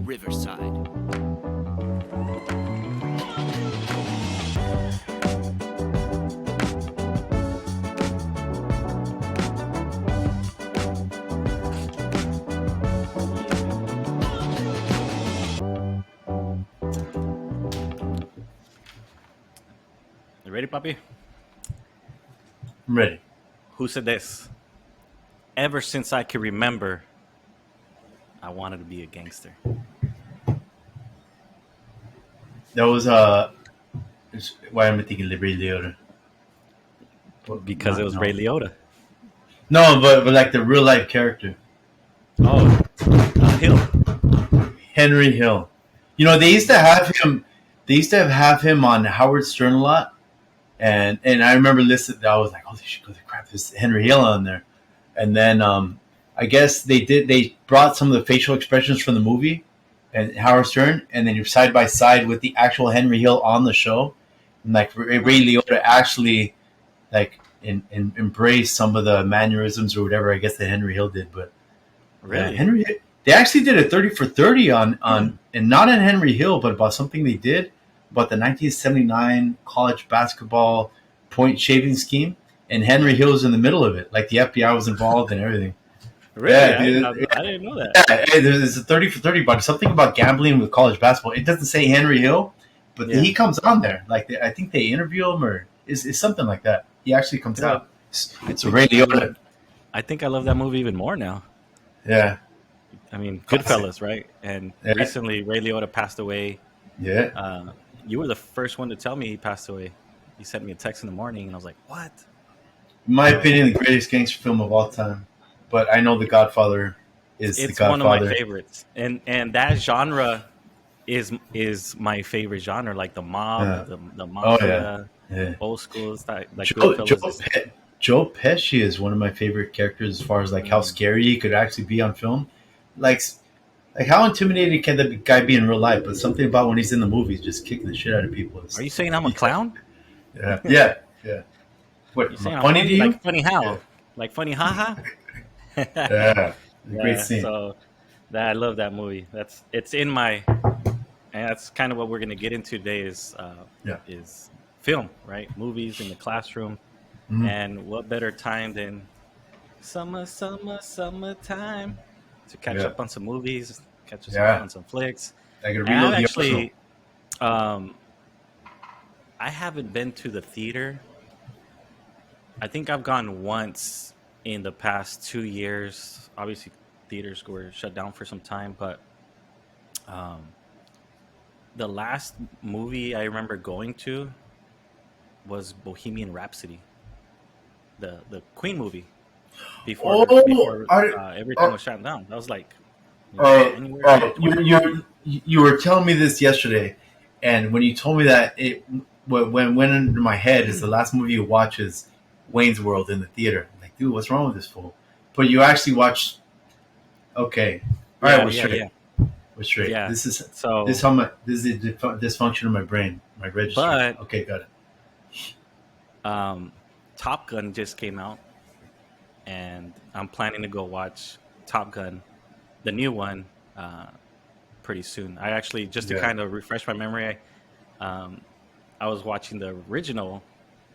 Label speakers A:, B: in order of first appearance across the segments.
A: Riverside. You ready, Papi?
B: I'm ready.
A: Who said this? Ever since I can remember, I wanted to be a gangster.
B: That was why am I thinking Ray Liotta?
A: Because it
B: Not
A: was Ray
B: no.
A: Liotta.
B: No, but like the real life character,
A: Oh, Hill.
B: Henry Hill. You know, they used to have him. They used to have him on Howard Stern a lot, and I remember listening. I was like, holy shit, holy crap, there's Henry Hill on there. And then I guess they brought some of the facial expressions from the movie and Howard Stern, and then you're side by side with the actual Henry Hill on the show. And like Ray Liotta actually like embrace some of the mannerisms or whatever. I guess that Henry Hill did, but yeah,
A: Really?
B: Henry. They actually did a 30 for 30 on and not on Henry Hill, but about something they did about the 1979 college basketball point shaving scheme, and Henry Hill was in the middle of it, like the FBI was involved and everything.
A: Really?
B: Yeah,
A: I didn't,
B: dude,
A: I didn't know that.
B: yeah. There's a 30 for 30, but something about gambling with college basketball. It doesn't say Henry Hill, but
A: Yeah.
B: he comes on there. Like I think they interview him, or is something like that. He actually comes
A: You know,
B: out. It's a Ray Liotta.
A: I think I love that movie even more now.
B: Yeah,
A: I mean,
B: classic.
A: Goodfellas, right? And
B: Yeah,
A: recently, Ray Liotta passed away.
B: yeah.
A: You were the first one to tell me he passed away. You sent me a text in the morning, and I was like, "What?"
B: In my opinion, the greatest gangster film of all time. But I know The Godfather is The
A: It's one of my
B: Godfather.
A: favorites, and that genre is my favorite genre, like the mob,
B: Yeah.
A: the
B: Oh yeah,
A: mafia,
B: yeah.
A: old school style, like
B: Joe Joe,
A: Goodfellas. Is,
B: Joe Pesci is one of my favorite characters as far as like how
A: mm.
B: scary he could actually be on film. Like how intimidating can the guy be in real life? But something about when he's in the movies, just kicking the shit out of people.
A: Are you saying I'm a clown?
B: Yeah, yeah, yeah. What,
A: You
B: am I
A: saying I'm
B: funny to
A: funny?
B: you?
A: Like funny
B: Yeah,
A: how? Like funny haha?
B: yeah. A great
A: Yeah.
B: scene.
A: So that I love that movie. It's in my, and that's kind of what we're gonna get into today
B: Yeah.
A: is film, right? Movies in the classroom,
B: Mhm.
A: and what better time than summertime to catch
B: Yeah,
A: up on some movies, catch us up
B: yeah.
A: on some flicks.
B: I can
A: And I've
B: reload the arsenal.
A: actually, um, I haven't been to the theater. I think I've gone once in the past 2 years. Obviously, theaters were shut down for some time, but um, the last movie I remember going to was Bohemian Rhapsody, the Queen movie. Before
B: Oh,
A: before
B: I,
A: everything
B: uh,
A: was shut down. That was like
B: uh,
A: January
B: you
A: 2020.
B: you were telling me this yesterday, and when you told me that, it what went into my head is the last movie you watch is Wayne's World in the theater. I'm like, dude, what's wrong with this fool? But you actually watched. Okay, all right,
A: Yeah,
B: we're
A: yeah,
B: straight.
A: yeah,
B: We're straight.
A: yeah.
B: This
A: So,
B: how my this is the dysfunction of my brain, my registers.
A: but
B: Okay, got it.
A: um, Top Gun just came out, and I'm planning to go watch Top Gun, the new one, pretty soon. I actually, just to
B: Yeah,
A: kind of refresh my memory, um, I was watching the original.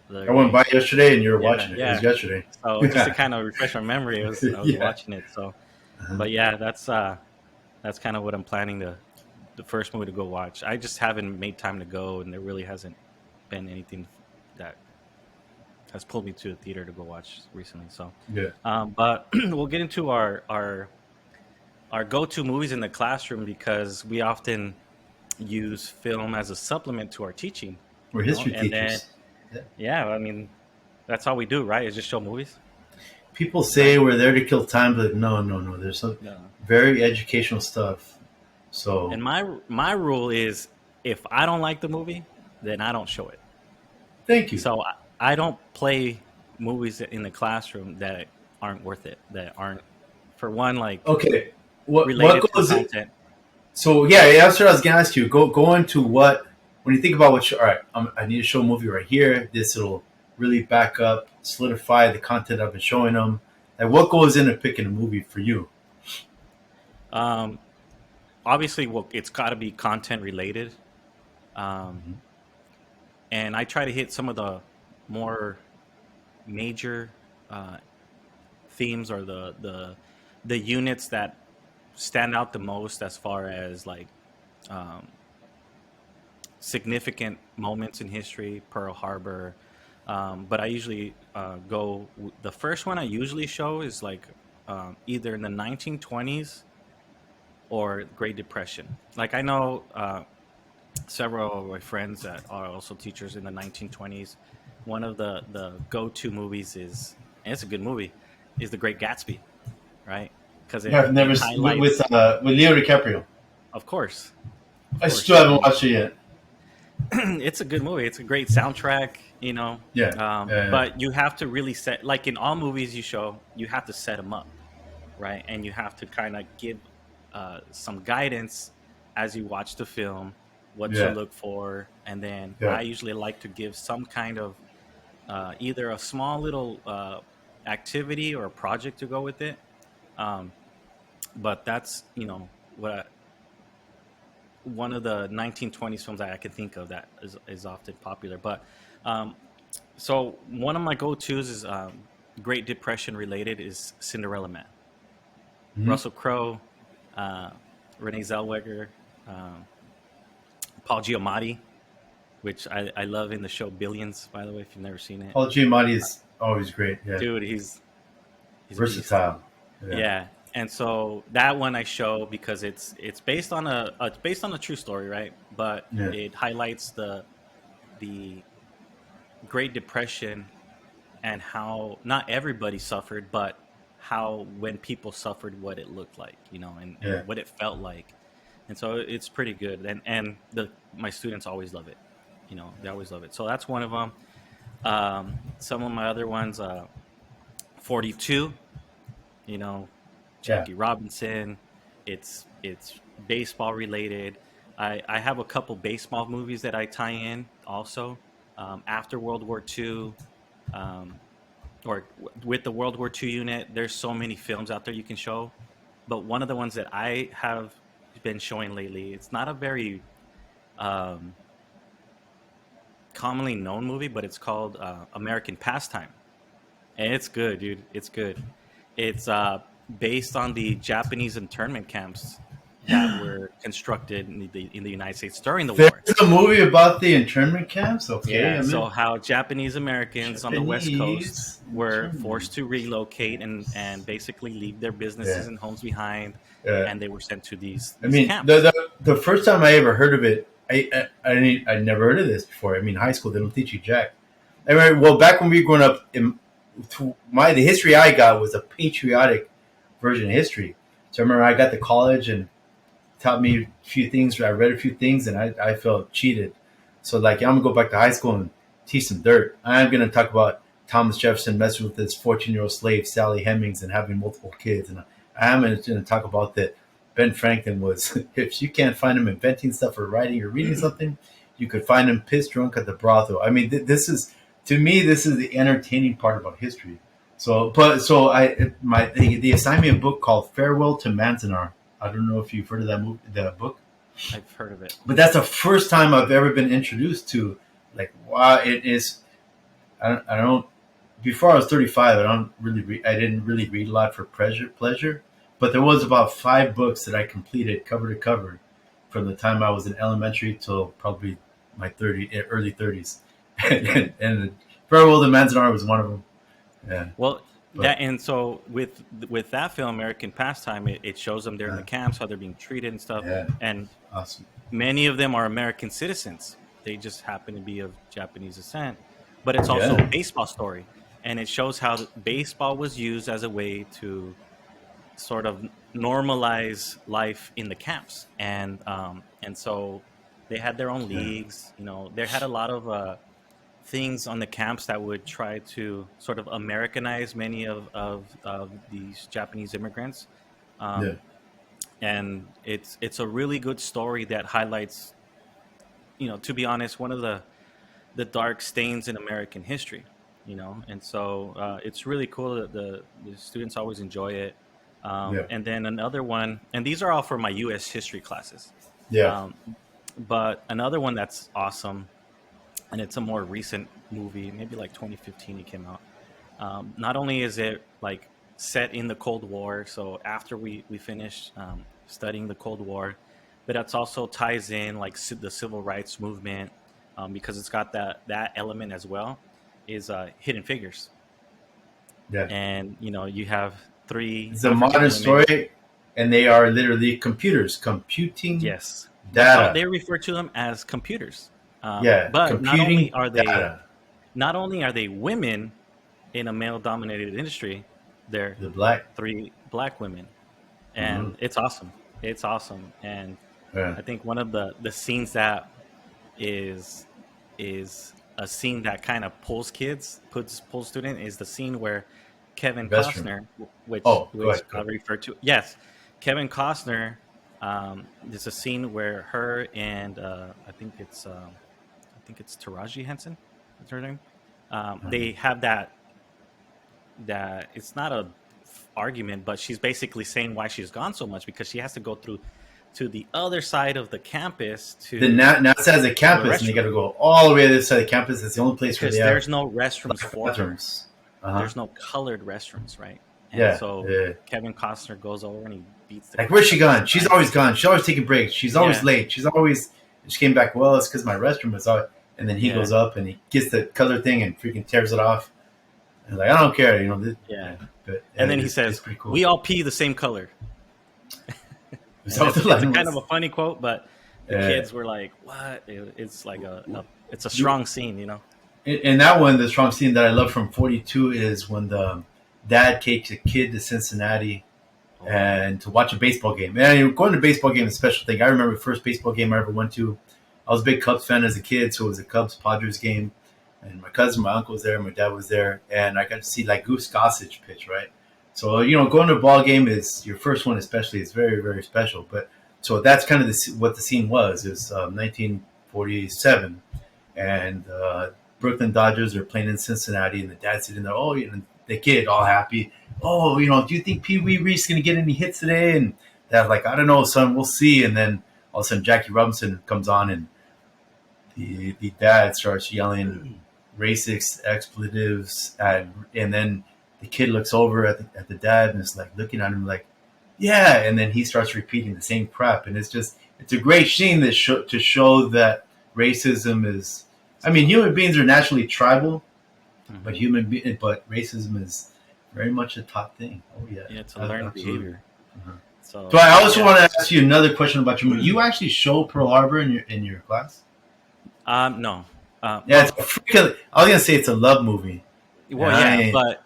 B: I went
A: The
B: by yesterday, and you were
A: Yeah,
B: watching it. It was
A: yeah.
B: yesterday.
A: So just to kind of refresh my memory, I was
B: Yeah.
A: watching it. So,
B: Uh-huh.
A: but yeah, that's kind of what I'm planning to the first movie to go watch. I just haven't made time to go, and there really hasn't been anything that has pulled me to a theater to go watch recently. So,
B: Yeah.
A: but we'll get into our go-to movies in the classroom because we often use film as a supplement to our teaching,
B: We're history
A: and then
B: teachers. Yeah.
A: yeah, I mean that's all we do, right? Is just show movies,
B: People say
A: right?
B: we're there to kill time, but no, no, no. There's some
A: No.
B: very educational stuff. So
A: And my rule is if I don't like the movie, then I don't show it.
B: thank you.
A: So I don't play movies in the classroom that aren't worth it, that aren't, for one, like
B: Okay, what
A: related to the
B: goes?
A: content.
B: So yeah, that's what I was gonna ask you. Go into what when you think about what. All right, I need to show a movie right here. This will really back up, solidify the content I've been showing them. Like what goes into picking a movie for you?
A: Um, obviously, well, it's got to be content related. Um,
B: Mhm.
A: and I try to hit some of the more major uh, themes or the units that stand out the most as far as like um, significant moments in history, Pearl Harbor. But I usually the first one I usually show is like either in the 1920s or Great Depression. Like I know several of my friends that are also teachers in the 1920s. One of the go-to movies is, and it's a good movie, is The Great Gatsby, right? Because
B: Yeah, I've
A: it
B: never
A: highlights,
B: with Leo DiCaprio.
A: of course, of
B: I
A: course,
B: still haven't watched it yet.
A: it's a good movie. It's a great soundtrack, you know.
B: Yeah, yeah,
A: But you have to really set, like in all movies you show, you have to set them up, right? And you have to kind of give some guidance as you watch the film, what to
B: yeah,
A: look for, and then
B: yeah,
A: I usually like to give some kind of either a small little activity or a project to go with it. Um, but that's what one of the 1920s films that I can think of that is often popular. But um, so one of my go-tos is Great Depression related is Cinderella Man.
B: hmm
A: Russell Crowe, uh, Renee Zellweger, um, Paul Giamatti, which I love in the show Billions. By the way, if you've never seen it,
B: Paul Giamatti is always great. Yeah,
A: dude, he's a beast.
B: versatile. Yeah,
A: Yeah, and so that one I show because it's based on it's based on a true story, right? But
B: yeah,
A: it highlights the Great Depression and how not everybody suffered, but how when people suffered, what it looked like, and
B: yeah.
A: what it felt like. And so it's pretty good, and the my students always love it. They always love it. So that's one of them. Some of my other ones, 42. You know,
B: Yeah.
A: Jackie Robinson. It's baseball related. I have a couple baseball movies that I tie in also after World War II. Um, with the World War II unit, there's so many films out there you can show. But one of the ones that I have been showing lately, it's not a very um, commonly known movie, but it's called American Pastime, and it's good, dude. It's good. It's based on the Japanese internment camps that were constructed in the United States during the
B: There's
A: war.
B: a movie about the internment camps. Okay,
A: Yeah,
B: I'm
A: so
B: in
A: how Japanese Americans on the West Coast
B: Japanese
A: were forced to
B: internment.
A: relocate and basically leave their
B: Yeah,
A: businesses and homes behind,
B: yeah.
A: and they were sent to
B: I
A: these
B: mean,
A: camps.
B: the first time I ever heard of it, I never heard of this before. I mean, high school they don't teach you jack. I mean, well, back when we were growing up, the history I got was a patriotic version of history. So I remember I got to college and taught me a few things. I read a few things and I felt cheated. So like I'm gonna go back to high school and teach some dirt. I'm gonna talk about Thomas Jefferson messing with his 14-year-old slave Sally Hemings and having multiple kids, and I'm gonna talk about that. Ben Franklin was if you can't find him inventing stuff or writing or reading something, you could find him pissed drunk at the brothel. I mean, this is to me this is the entertaining part about history. So, but so they assigned me a book called Farewell to Manzanar. I don't know if you've heard of that movie, the book,
A: I've heard of it.
B: but that's the first time I've ever been introduced to like wow, it is. I don't. Before I was 35, I didn't really read a lot for pleasure, but there was about 5 books that I completed cover to cover from the time I was in elementary till probably my early 30s, and Farewell to Manzanar was one of them. Yeah,
A: Well,
B: but
A: that and so with that film, American Pastime, it shows them there in the
B: uh,
A: camps, how they're being treated and stuff,
B: yeah,
A: and
B: awesome.
A: many of them are American citizens. They just happen to be of Japanese descent. But it's also a
B: Yeah,
A: baseball story, and it shows how baseball was used as a way to sort of normalize life in the camps, and so they had their own
B: yeah,
A: leagues. They had a lot of things on the camps that would try to sort of Americanize many of these Japanese immigrants.
B: yeah,
A: Um, and it's a really good story that highlights, to be honest, one of the dark stains in American history. And so it's really cool that the students always enjoy it.
B: Yeah.
A: And then another one, and these are all for my U.S. history classes.
B: Yeah.
A: Um, but another one that's awesome, and it's a more recent movie, maybe like 2015 it came out. Not only is it like set in the Cold War, so after we finished studying the Cold War, but it's also ties in like the civil rights movement, because it's got that element as well. Is Hidden Figures,
B: Yeah.
A: and you have three
B: It's a
A: African
B: modern
A: women.
B: story, and they are literally computers computing
A: Yes,
B: data.
A: they refer to them as computers.
B: Yeah,
A: But
B: computing data.
A: not only are they women in a male dominated industry, they're
B: The black.
A: three black women,
B: Hmm.
A: and it's awesome. It's awesome, and
B: Yeah.
A: I think one of the scenes that is is a scene that kind of pulls student is the scene where Kevin
B: Restroom.
A: Costner, which
B: Oh, go
A: which
B: ahead. Go
A: I
B: ahead.
A: refer to, yes, Kevin Costner. There's a scene where her and I think it's Taraji Henson. That's her name.
B: Mhm.
A: They have that it's not a argument, but she's basically saying why she's gone so much because she has to go through to the other side of the campus
B: The
A: to
B: now it says the
A: to the
B: campus, and you got
A: restroom
B: to go all the way to the side of the campus. It's the only place where they
A: because
B: have
A: there's no restrooms
B: black
A: for her.
B: bathrooms. Uh huh.
A: There's no colored restrooms, right? And
B: Yeah.
A: so
B: Yeah.
A: Kevin Costner goes over and he beats the
B: Like, where's
A: crap
B: she
A: out of this
B: gone? She's
A: guy.
B: always gone. She's always taking breaks. She's always
A: Yeah,
B: late. She's always. She came back. Well, it's because my restroom was out. And then he
A: yeah,
B: goes up and he gets the color thing and freaking tears it off. And like, I don't care,
A: yeah.
B: but
A: And then he
B: it's
A: says,
B: pretty cool.
A: "We all pee the same color."
B: Is
A: And
B: that what the
A: it's a
B: line
A: kind
B: was?
A: of a funny quote, but the
B: Uh,
A: kids were like, "What?" It's like it's a strong scene, you know.
B: in that one, the strong scene that I love from 42 is when the dad takes a kid to Cincinnati
A: Oh yeah.
B: and to watch a baseball game. And going to a baseball game is a special thing. I remember the first baseball game I ever went to. I was a big Cubs fan as a kid, so it was a Cubs Padres game. And my cousin, my uncle was there, my dad was there, and I got to see like Goose Gossage pitch, right? So going to a ball game is your first one, especially. It's very, very special. But so that's kind of what the scene was. It was 1947, and Brooklyn Dodgers are playing in Cincinnati, and the dad's sitting there. Oh, the kid all happy. Oh, do you think Pee Wee Reese going to get any hits today? And dad's like, I don't know, son. We'll see. And then all of a sudden, Jackie Robinson comes on, and the dad starts yelling racist expletives and then the kid looks over at the dad and is like looking at him like, yeah, and then he starts repeating the same crap, and it's a great scene to show that racism is. I mean, human beings are naturally tribal, but
A: Hmm.
B: but racism is very much a top thing. Oh yeah,
A: Yeah, it's a learned
B: absolutely.
A: behavior.
B: Uh-huh. So
A: So
B: I also
A: yeah.
B: want to ask you another question about your movie. You actually show Pearl Harbor in your class?
A: No.
B: Yeah, it's a freaking. I was gonna say it's a love movie, and
A: Well,
B: I
A: yeah,
B: ain't.
A: but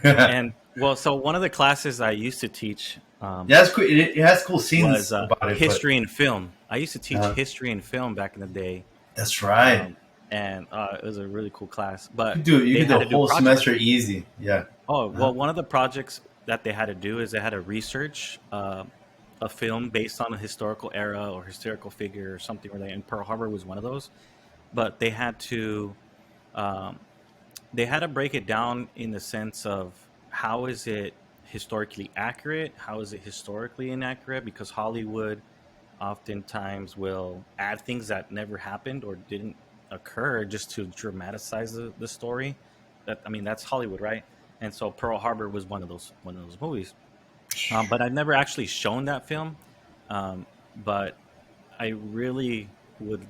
A: and well, so one of the classes I used to teach
B: That's cool. It has cool
A: was
B: scenes about it, but
A: history and film. I used to teach
B: uh,
A: history and film back in the day,
B: that's right.
A: um, and it was a really cool class. But
B: You
A: they
B: could do
A: had
B: a
A: to do
B: whole
A: projects.
B: semester easy. Yeah.
A: Oh
B: Uh-huh.
A: well, one of the projects that they had to do is they had to research a film based on a historical era or historical figure or something. Where and Pearl Harbor was one of those. But um, they had to break it down in the sense of how is it historically accurate, how is it historically inaccurate, because Hollywood oftentimes will add things that never happened or didn't occur just to dramatize the story. That's Hollywood, right? And so Pearl Harbor was one of those movies. But I've never actually shown that film. But I really would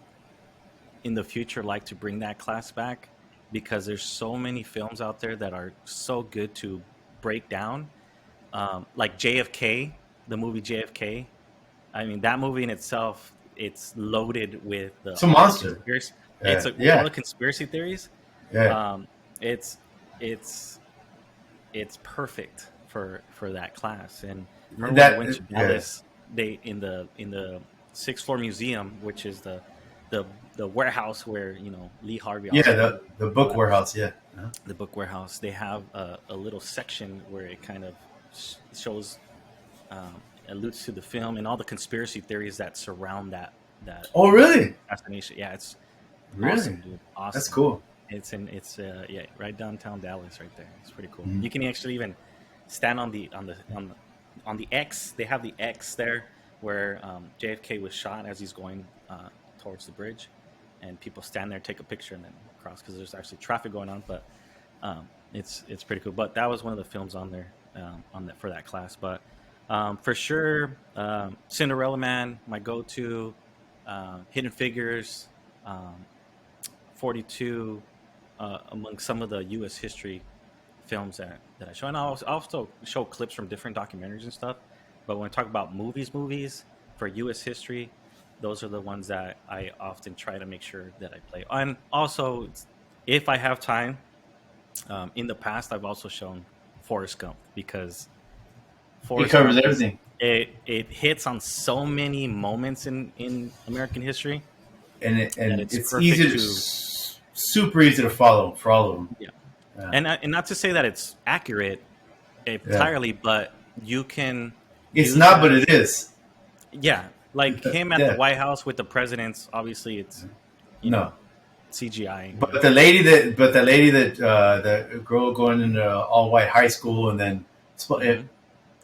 A: in the future like to bring that class back because there's so many films out there that are so good to break down, like JFK, the movie JFK. I mean, that movie in itself, it's loaded with
B: It's a
A: all the
B: monster.
A: conspiracy. It's with all
B: Yeah.
A: the conspiracy theories.
B: Yeah.
A: Um, it's it's it's perfect for that class. And remember when I went to
B: Yeah.
A: Dallas, they in the sixth floor museum, which is the the warehouse where Lee Harvey
B: Yeah.
A: Oswald,
B: The
A: all
B: book
A: that,
B: warehouse. Yeah. Uh-huh.
A: the book warehouse. They have a little section where it kind of shows, alludes to the film and all the conspiracy theories that surround that
B: Oh, really?
A: assassination. Yeah, it's
B: Really?
A: awesome, dude.
B: That's
A: Awesome.
B: cool.
A: It's yeah, right downtown Dallas, right there. It's pretty cool.
B: Mhm.
A: You can actually even stand on the on the X. They have the X there where JFK was shot as he's going towards the bridge, and people stand there, take a picture, and then cross because there's actually traffic going on. But it's pretty cool. But that was one of the films on there on that for that class. But for sure, Cinderella Man, my go-to. Hidden Figures, um, 42, among some of the U.S. history films that I show, and I also show clips from different documentaries and stuff. But when I talk about movies for U.S. history, those are the ones that I often try to make sure that I play. And also, if I have time, in the past, I've also shown Forrest Gump because
B: He
A: Forrest
B: covers
A: Gump is
B: everything,
A: it hits on so many moments in American history that
B: and
A: it's
B: it's easy
A: perfect
B: to
A: to
B: super easy to follow for all of them.
A: yeah.
B: Yeah,
A: And not to say that it's accurate
B: yeah.
A: entirely, but you can
B: It's
A: use
B: not, but
A: that.
B: it is.
A: Yeah, like him at the
B: Yeah,
A: White House with the presidents. Obviously, it's you know
B: no.
A: CGI.
B: But the the girl going into all white high school and then
A: Hmm.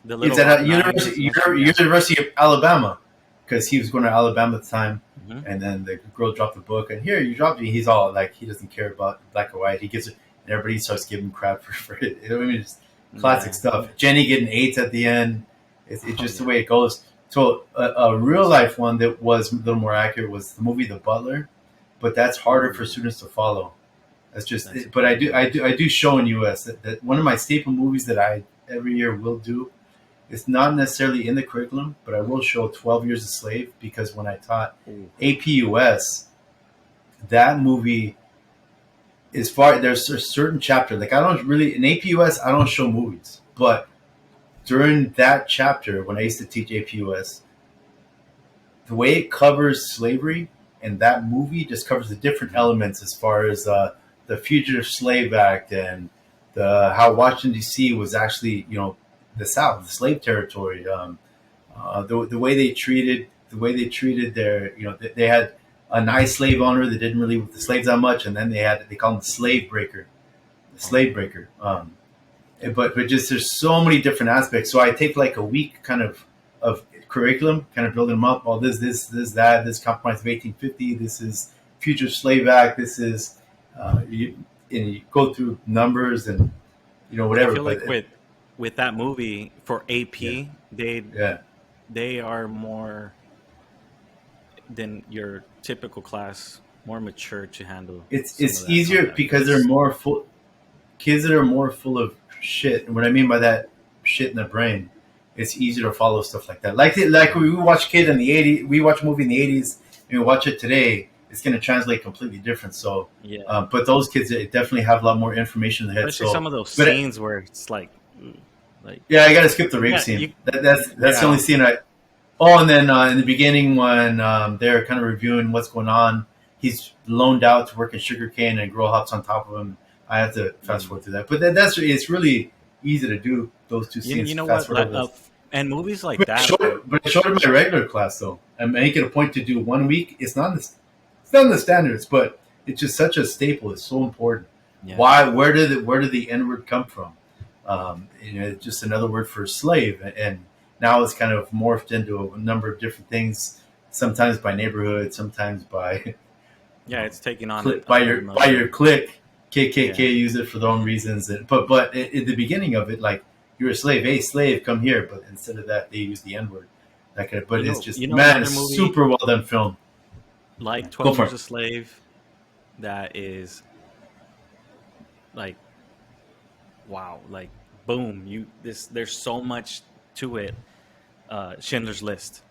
A: The
B: it's
A: Little
B: at
A: Rock
B: a
A: Nine was mentioned. Yeah.
B: University of Alabama because he was going to Alabama at the time,
A: Hmm.
B: and then the girl dropped the book and here you dropped it. He's all like he doesn't care about black or white. He gives it, and everybody starts giving him crap for it. I mean, it's classic
A: Yeah.
B: stuff. Jenny getting AIDS at the end. It's
A: Oh
B: just the
A: yeah.
B: way it goes. So a real life one that was a little more accurate was the movie The Butler, but that's harder for
A: Ooh,
B: students to follow. That's just,
A: that's a
B: but
A: good one.
B: I do show in US that one of my staple movies that I every year will do. It's not necessarily in the curriculum, but I will show 12 Years a Slave because when I taught
A: Ooh.
B: APUS, that movie is far. There's a certain chapter like I don't really in APUS I don't show movies, but during that chapter when I used to teach APUS, the way it covers slavery and that movie just covers the different
A: Mhm.
B: elements as far as the Fugitive Slave Act and the how Washington D.C. was actually the South, the slave territory. The way they treated their they had a nice slave owner that didn't really with the slaves that much, and then they call him the
A: Oh
B: slave
A: yeah.
B: breaker. But just there's so many different aspects. So I take like a week kind of curriculum, kind of building them up. All this compromise of 1850. This is Future Slave Act. This is and you go through numbers and
A: I
B: whatever.
A: feel
B: But
A: like with that movie for
B: yeah,
A: AP,
B: yeah.
A: they are more than your typical class, more mature to handle some of
B: It's
A: that
B: easier
A: content.
B: because they're more full. Kids that are more full of shit. And what I mean by that, shit in the brain, it's easier to follow stuff like that. Like we watch kid in the '80s, we watch a movie in the '80s, and we watch it today. It's going to translate completely different. So,
A: Yeah,
B: but those kids they definitely have a lot more information in their head.
A: especially some
B: So,
A: of those
B: but
A: scenes where it's like
B: yeah, I got to skip the rape
A: yeah,
B: scene. That's the only scene I. Oh, and then in the beginning when they're kind of reviewing what's going on, he's loaned out to work in sugarcane, and a girl hops on top of him. I have to fast
A: mm.
B: forward through that, but that's it's really easy to do those two
A: You
B: scenes.
A: know
B: Fast
A: what?
B: forward over this.
A: And movies like that are
B: But I showed it in my regular class though. I'm making a point to do 1 week. It's not in the standards, but it's just such a staple. It's so important.
A: yeah.
B: Why? Where did the N word come from? It's just another word for slave, and now it's kind of morphed into a number of different things. Sometimes by neighborhood, sometimes by
A: Yeah, it's taking on
B: click
A: another
B: by
A: meaning.
B: your click.
A: Yeah,
B: KKK use it for their own reasons, but at the beginning of it, like you're a slave, hey slave, come here. But instead of that, they use the N word. That kind of, but it's
A: you
B: just
A: know
B: man,
A: another
B: it's
A: movie
B: super well done film.
A: like
B: Go
A: 12
B: for
A: Years
B: it.
A: a Slave that is like wow, like boom, you this there's so much to it. Schindler's List,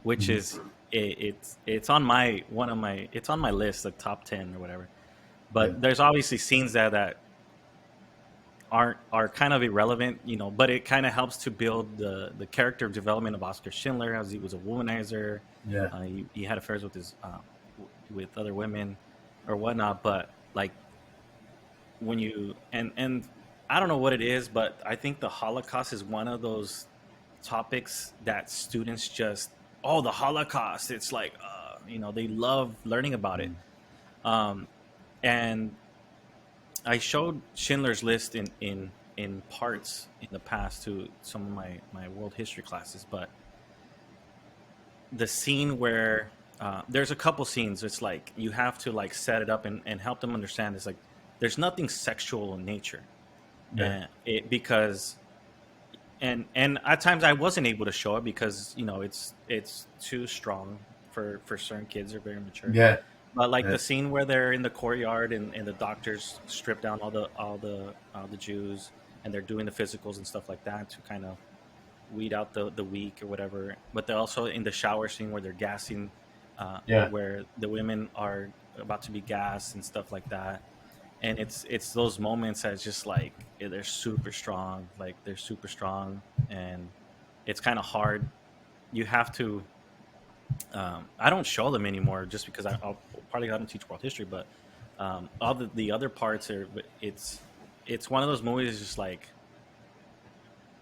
A: which
B: Mhm.
A: is it's on my one of my it's on my list, like top 10 or whatever.
B: Yeah,
A: But there's obviously scenes that are kind of irrelevant, but it kind of helps to build the character development of Oscar Schindler as he was a womanizer.
B: yeah.
A: He had affairs with his with other women or whatnot. But like when you and I don't know what it is, but I think the Holocaust is one of those topics that students just the Holocaust. It's like they love learning about it.
B: Mm.
A: Um, and I showed Schindler's List in in parts in the past to some of my world history classes, but the scene where there's a couple scenes, it's like you have to like set it up and help them understand. It's like there's nothing sexual in nature,
B: Yeah.
A: and it because and at times I wasn't able to show it because it's too strong for certain kids. Are very mature.
B: Yeah.
A: But like
B: Yeah.
A: the scene where they're in the courtyard and the doctors strip down all the Jews and they're doing the physicals and stuff like that to kind of weed out the weak or whatever. But they're also in the shower scene where they're gassing,
B: Yeah.
A: where the women are about to be gassed and stuff like that. And it's those moments that's just like they're super strong, like they're super strong, and it's kind of hard. You have to. I don't show them anymore just because I'll probably have them teach world history, but all the other parts are. It's one of those movies. It's just like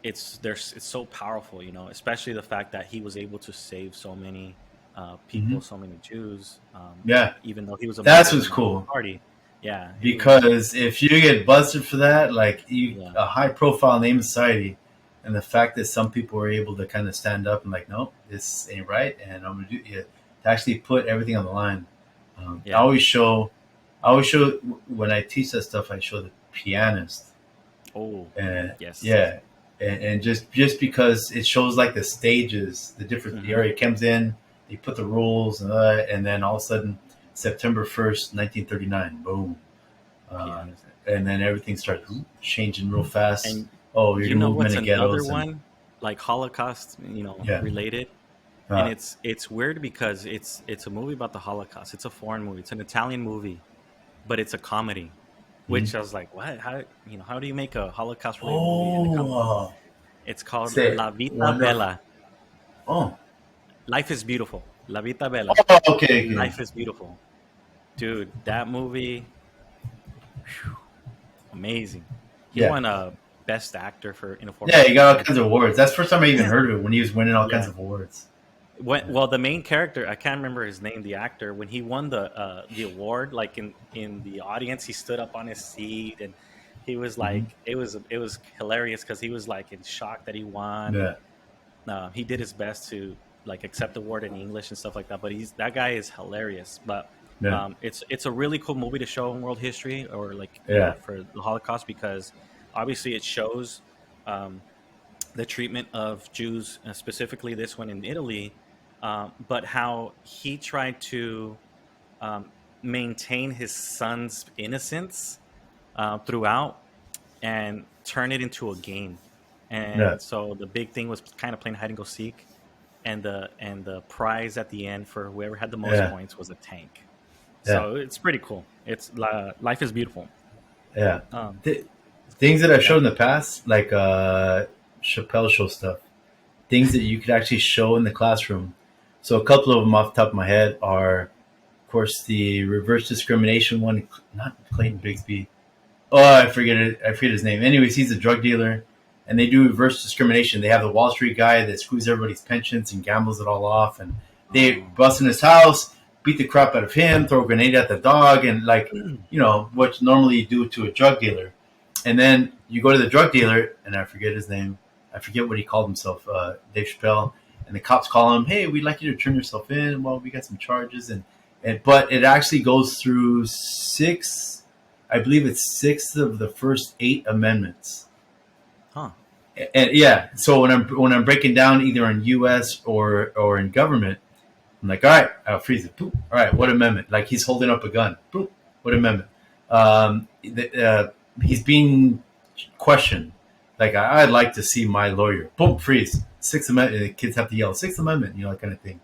A: it's so powerful, especially the fact that he was able to save so many
B: Hmm.
A: people, so many Jews,
B: Yeah.
A: even though he was a member
B: That's
A: of the
B: what's
A: Nazi
B: cool.
A: Party. Yeah, he was.
B: Because if you get busted for that, like
A: Yeah,
B: a high profile name in society, and the fact that some people were able to kind of stand up and like, nope, this ain't right, and I'm gonna do to actually put everything on the line. I
A: yeah.
B: always show, when I teach that stuff, I show the pianist,
A: Oh,
B: and
A: yes.
B: yeah, and just because it shows like the stages, the
A: Hmm.
B: area comes in, they put the rules, and then all of a sudden, September 1st, 1939, boom, uh,
A: Pianist.
B: and then everything starts changing real fast.
A: And
B: Oh, you're
A: you
B: gonna
A: know
B: move
A: what's
B: many
A: another
B: ghettos, and
A: one like Holocaust,
B: yeah,
A: related, and
B: uh,
A: it's weird because it's a movie about the Holocaust. It's a foreign movie. It's an Italian movie, but it's a comedy.
B: mhm.
A: Which I was like, what? How do you make a Holocaust related movie and a
B: Oh,
A: comedy? It's called
B: say
A: La Vita
B: wonderful.
A: Bella.
B: Oh,
A: Life is beautiful. La Vita Bella.
B: oh, okay, okay,
A: Life is beautiful, dude. That movie, amazing. He
B: yeah,
A: won a best actor for in a foreign
B: yeah. He
A: movie.
B: got all kinds of awards. That's the first time I even heard of it when he was winning all kinds
A: Yeah.
B: of awards. Yeah.
A: Well, the main character, I can't remember his name, the actor, when he won the award, like in the audience, he stood up on his seat and he was
B: Hmm.
A: like, it was hilarious because he was like in shock that he won, and
B: Yeah,
A: he did his best to like accept the award in English and stuff like that. But that guy is hilarious. But
B: yeah,
A: it's a really cool movie to show in world history or like
B: yeah,
A: for the Holocaust because obviously it shows. Um, the treatment of Jews, specifically this one in Italy, but how he tried to um, maintain his son's innocence throughout and turn it into a game.
B: yeah,
A: And so the big thing was kind of playing hide and go seek, and the prize at the end for whoever had the most
B: yeah,
A: points was a tank.
B: yeah,
A: So it's pretty cool. It's life is beautiful.
B: yeah.
A: Um,
B: Th- Things that I've
A: yeah.
B: showed in the past, like Chappelle show stuff, things that you could actually show in the classroom. So a couple of them off the top of my head are, of course, the reverse discrimination one. Not Clayton Bigsby. Oh, I forget it. I forget his name. Anyways, he's a drug dealer, and they do reverse discrimination. They have the Wall Street guy that screws everybody's pensions and gambles it all off, and they
A: Um,
B: bust in his house, beat the crap out of him, throw a grenade at the dog, and like what normally you do to a drug dealer. And then you go to the drug dealer, and I forget his name. I forget what he called himself, Dave Chappelle. And the cops call him, "Hey, we'd like you to turn yourself in. Well, we got some charges." And but it actually goes through six, I believe it's six of the first eight amendments.
A: huh.
B: And yeah, so when I'm breaking down either in U.S. or in government, I'm like, all right, I'll freeze it. Boop. All right, what amendment? Like he's holding up a gun. Boop. What amendment? He's being questioned. Like I'd like to see my lawyer. Boom, freeze. Sixth Amendment. The kids have to yell Sixth Amendment, that kind of thing.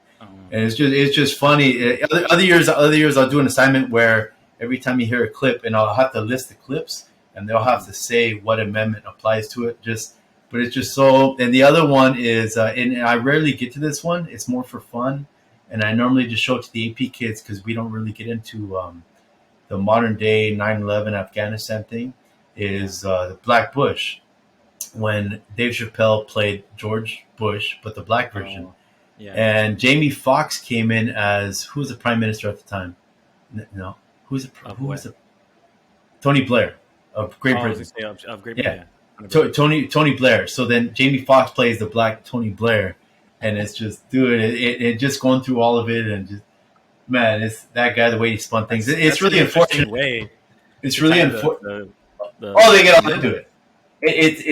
B: And it's just funny. Other years I'll do an assignment where every time you hear a clip, and I'll have to list the clips, and they'll have
A: Mhm.
B: to say what amendment applies to it. But it's just so. And the other one is, and I rarely get to this one. It's more for fun, and I normally just show it to the AP kids because we don't really get into the modern day 9/11 Afghanistan thing.
A: Yeah.
B: Is the Black Bush when Dave Chappelle played George Bush, but the black version,
A: Oh, yeah.
B: and Jamie Foxx came in as who was the prime minister at the time? No,
A: Of
B: who was
A: what?
B: the Tony Blair of
A: Oh,
B: Great
A: I was gonna
B: Britain.
A: say of Great Britain.
B: Yeah,
A: Yeah. Tony Blair.
B: Tony Blair. So then Jamie Foxx plays the black Tony Blair, and it's just dude, it just going through all of it, and just man, it's that guy the way he spun things. It's
A: That's an
B: really
A: interesting
B: unfortunate.
A: way
B: It's
A: to
B: really
A: tie
B: unfortunate. Oh,
A: the
B: they get all into
A: villain.
B: it.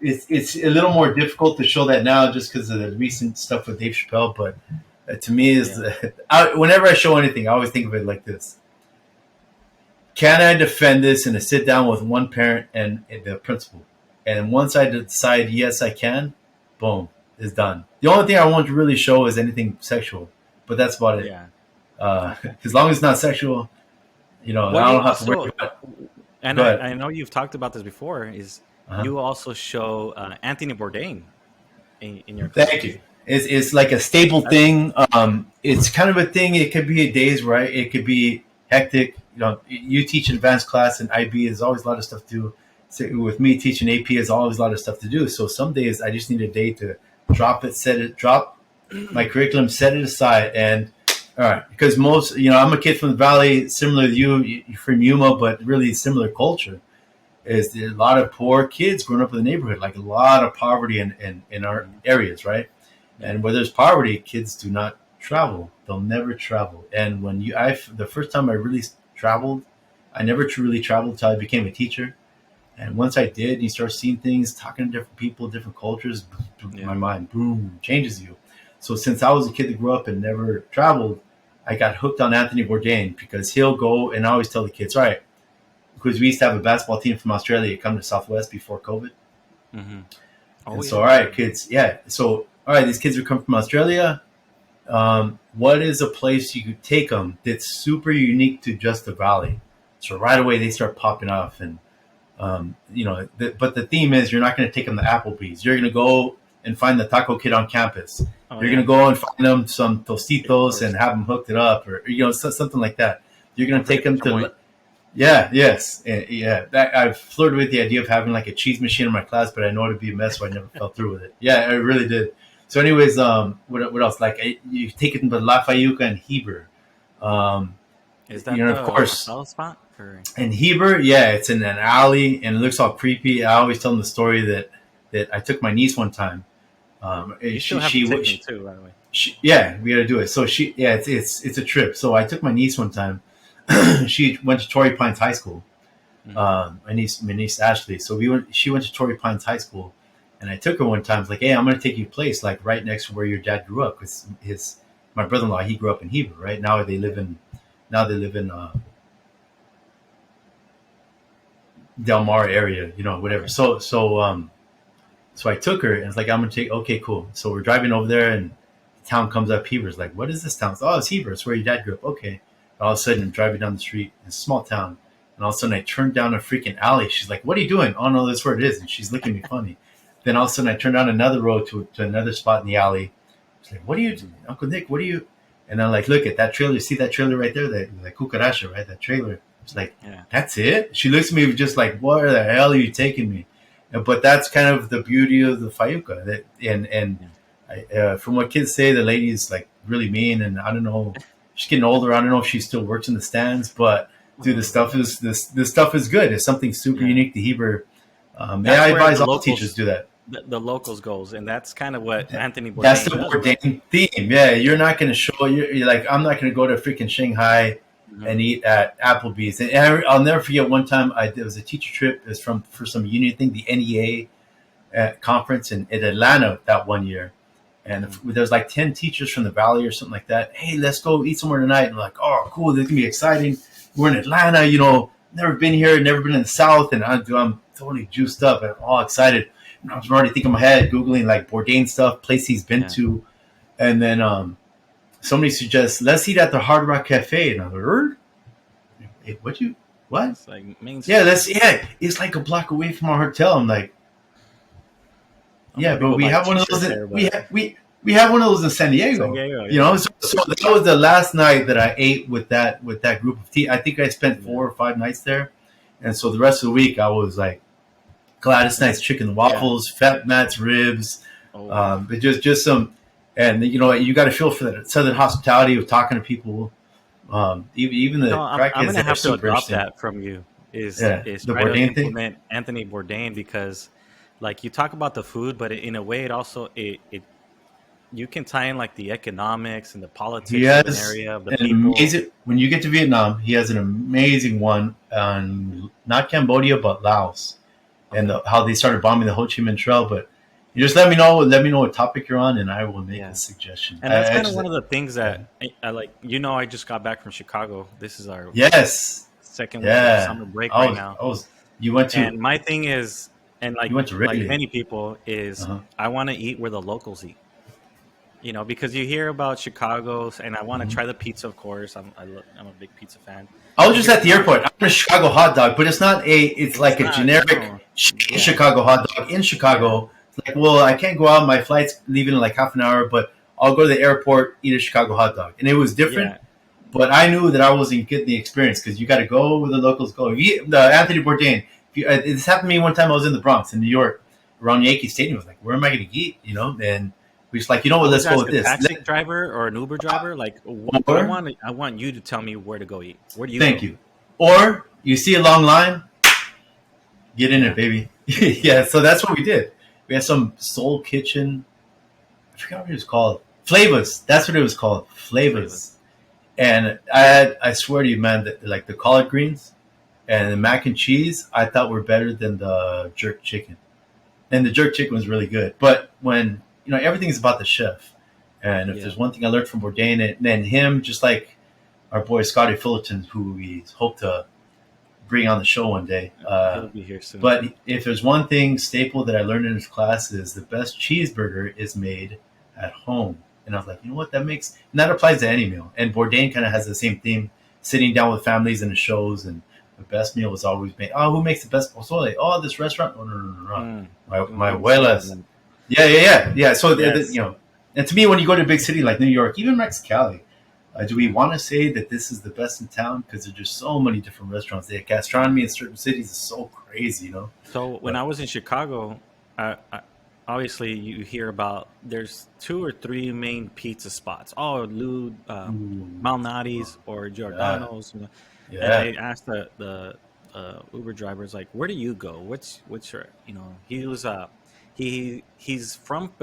B: It's a little more difficult to show that now just because of the recent stuff with Dave Chappelle. But to me, is
A: Yeah,
B: whenever I show anything, I always think of it like this: can I defend this in a sit down with one parent and the principal? And once I decide yes, I can, boom, it's done. The only thing I want to really show is anything sexual, but that's about it.
A: yeah. Okay.
B: As long as it's not sexual,
A: Well,
B: I
A: you
B: don't have to worry
A: also,
B: about it.
A: and
B: Go ahead.
A: I know you've talked about this before. Is
B: Uh-huh.
A: you also show Anthony Bourdain in your
B: Thank you.
A: classes?
B: It's like a stable
A: That's
B: thing. It's kind of a thing. It could be a days, right? It could be hectic. You teach an advanced class, and IB is always a lot of stuff to do. So with me teaching AP, is always a lot of stuff to do. So some days I just need a day to drop my curriculum, set it aside, and all right. Because most, I'm a kid from the valley, similar to you're from Yuma, but really similar culture. Is there a lot of poor kids growing up in the neighborhood, like a lot of poverty in our
A: Mhm.
B: areas, right?
A: Yeah,
B: And where there's poverty, kids do not travel. They'll never travel. And the first time I really traveled, I never truly traveled until I became a teacher. And once I did, you start seeing things, talking to different people, different cultures,
A: yeah,
B: my mind, boom, changes you. So since I was a kid that grew up and never traveled, I got hooked on Anthony Bourdain because he'll go and I always tell the kids, all right, because we used to have a basketball team from Australia come to Southwest before COVID.
A: hmm. Oh
B: And
A: yeah,
B: so, all right, kids, yeah. So, all right, these kids would come from Australia. What is a place you could take them that's super unique to just the valley? So right away they start popping off, and but the theme is you're not going to take them to Applebee's. You're going to go and find the taco kid on campus.
A: oh
B: You're going
A: yeah.
B: to go and find them some
A: Of
B: tostitos and
A: course,
B: have them hooked it up, or something like that. You're going
A: don't
B: to take
A: forget the
B: them
A: chamoy.
B: to yeah. That I've flirted with the idea of having like a cheese machine in my class, but I know it'd be a mess, so I never fell through with it. Yeah, I really did. So, anyways, what else? Like you take it to La Fayuca and Heber. Um,
A: Is that
B: of
A: the
B: course,
A: hotel spot? Or
B: in Heber, yeah, it's in an alley and it looks all creepy. I always tell them the story that I took my niece one time.
A: you
B: She,
A: still have to
B: she,
A: take me
B: she,
A: too, by the way.
B: yeah, we got to do it. So it's a trip. So I took my niece one time. She went to Torrey Pines High School.
A: Hmm.
B: My niece Ashley. So she went to Torrey Pines High School, and I took her one time. It's like, hey, I'm going to take you a place like right next to where your dad grew up. Because my brother-in-law, he grew up in Heber. Right now they live in Del Mar area, whatever.
A: Okay.
B: So I took her, and it's like I'm gonna take. Okay, cool. So we're driving over there, and the town comes up. Heber's like, what is this town? Oh, it's Heber. It's where your dad grew up. Okay. And all of a sudden, I'm driving down the street. It's a small town, and all of a sudden, I turn down a freaking alley. She's like, "What are you doing?" Oh no, that's where it is, and she's looking at me funny. Then all of a sudden, I turn down another road to another spot in the alley. She's like, "What are you, Uncle Nick? What are you?" And I'm like, "Look at that trailer. See that trailer right there? That cucaracha, right? That trailer." She's like,
A: Yeah.
B: that's it? She looks at me just like, where the hell are you taking me? But that's kind of the beauty of the Fayuca. And
A: Yeah.
B: from what kids say, the lady is like really mean. And I don't know, she's getting older. I don't know if she still works in the stands, but dude,
A: Oh,
B: this stuff is good. It's something super
A: yeah.
B: unique to Heber. And
A: That's
B: I
A: where
B: advise
A: the
B: all teachers
A: locals
B: to do that.
A: the locals goes, and that's kind of what Anthony
B: That's the
A: Bourdain does, right?
B: Bourdain theme. Yeah, you're not going to show, you're like, I'm not going to go to freaking Shanghai
A: Hmm.
B: and eat at Applebee's. And I'll never forget one time it was a teacher trip. It was for some union thing, the NEA conference in Atlanta that one year. And
A: Hmm.
B: there was like 10 teachers from the valley or something like that. Hey, let's go eat somewhere tonight. And I'm like, oh, cool. This is going to be exciting. We're in Atlanta, never been here, never been in the South. And I'm totally juiced up and all excited. And I was already thinking in my head, Googling like Bourdain stuff, place he's been
A: Yeah.
B: to. And then somebody suggests, let's eat at the Hard Rock Cafe. And I was like, hey, what?
A: It's like Main
B: Yeah,
A: Street.
B: it's like a block away from our hotel. I'm like,
A: I'm
B: yeah,
A: gonna
B: but
A: go
B: we
A: buy
B: have one of
A: T-shirts
B: those.
A: there, but
B: We have one of those in San
A: San
B: Diego.
A: Diego, yeah,
B: So that was the last night that I ate with that group of tea. I think I spent
A: yeah,
B: 4 or 5 nights there, and so the rest of the week I was like Gladys Knight's chicken and
A: yeah.
B: waffles, Fat Matt's ribs,
A: Oh,
B: but just some, and you got to feel for that southern hospitality of talking to people. Even the
A: I'm
B: crackheads
A: gonna
B: that are
A: have to
B: super
A: adopt
B: interesting.
A: that from you.
B: Yeah,
A: is
B: the
A: try to
B: Bourdain thing.
A: implement Anthony Bourdain because, like, you talk about the food, but in a way, it also it you can tie in like the economics and the
B: He
A: politics of an
B: has
A: area of the
B: an
A: people.
B: amazing. When you get to Vietnam, he has an amazing one on not Cambodia but Laos, and
A: Okay,
B: how they started bombing the Ho Chi Minh Trail. But you just let me know. Let me know what topic you're on, and I will make a
A: yeah,
B: suggestion.
A: and that's
B: I
A: kind of
B: just
A: one of the things
B: yeah.
A: that I like. You know, I just got back from Chicago. This is our
B: Yes,
A: second week of
B: yeah.
A: summer break right now.
B: I was. You went to
A: And my thing is, and
B: you went to
A: like
B: Wrigley.
A: many people, is
B: Uh-huh.
A: I want to eat where the locals eat. You know, because you hear about Chicago's, and I want to
B: Hmm.
A: try the pizza. Of course, I'm a big pizza fan.
B: I was
A: You
B: just
A: hear
B: at the
A: about
B: airport. I'm a Chicago hot dog, but it's not a. It's
A: it's
B: like a
A: not
B: generic
A: no, yeah,
B: Chicago hot dog in
A: yeah,
B: Chicago. It's like, well, I can't go out. My flight's leaving in like half an hour, but I'll go to the airport, eat a Chicago hot dog, and it was different.
A: yeah.
B: But I knew that I wasn't getting the experience because you got to go where the locals go. The Anthony Bourdain. This happened to me one time. I was in the Bronx, in New York, around Yankee Stadium. I was like, where am I going to eat? You know, and we just like, you know
A: I
B: what?
A: always
B: Let's go
A: ask
B: with
A: a
B: this.
A: taxi driver or an Uber driver, like,
B: Or
A: I want you to tell me where to go eat. Where do you
B: thank
A: go?
B: you. Or you see a long line, get in it,
A: Yeah,
B: baby. Yeah, so that's what we did. We had some Soul Kitchen. I forgot what it was called. Flavas. That's what it was called.
A: flavor.
B: Flavas. And I swear to you, man, that like the collard greens and the mac and cheese, I thought were better than the jerk chicken. And the jerk chicken was really good. But when everything's about the chef, and if
A: Yeah,
B: there's one thing I learned from Bourdain, and then him, just like our boy Scotty Fullerton, who we hope to bring on the show one day.
A: he'll be here soon.
B: But if there's one thing staple that I learned in his class is the best cheeseburger is made at home. And I was like, you know what, that makes and that applies to any meal. And Bourdain kind of has the same theme, sitting down with families in the shows, and the best meal was always made. Oh, who makes the best pozole? Oh, this restaurant. Oh, no, no, no, no.
A: Mm,
B: My
A: I'm saying,
B: abuelas. Yeah, yeah, yeah, yeah. So
A: yes,
B: and to me, when you go to a big city like New York, even Mexicali, do we
A: yeah.
B: want to say that this is the best in town? Because there's just so many different restaurants. The gastronomy in certain cities is so crazy,
A: So when
B: But
A: I was in Chicago, obviously you hear about there's two or three main pizza spots. Oh, Lou,
B: ooh,
A: Malnati's or
B: yeah,
A: Giordano's, and
B: yeah,
A: I asked the Uber drivers like, where do you go? What's your he was he's from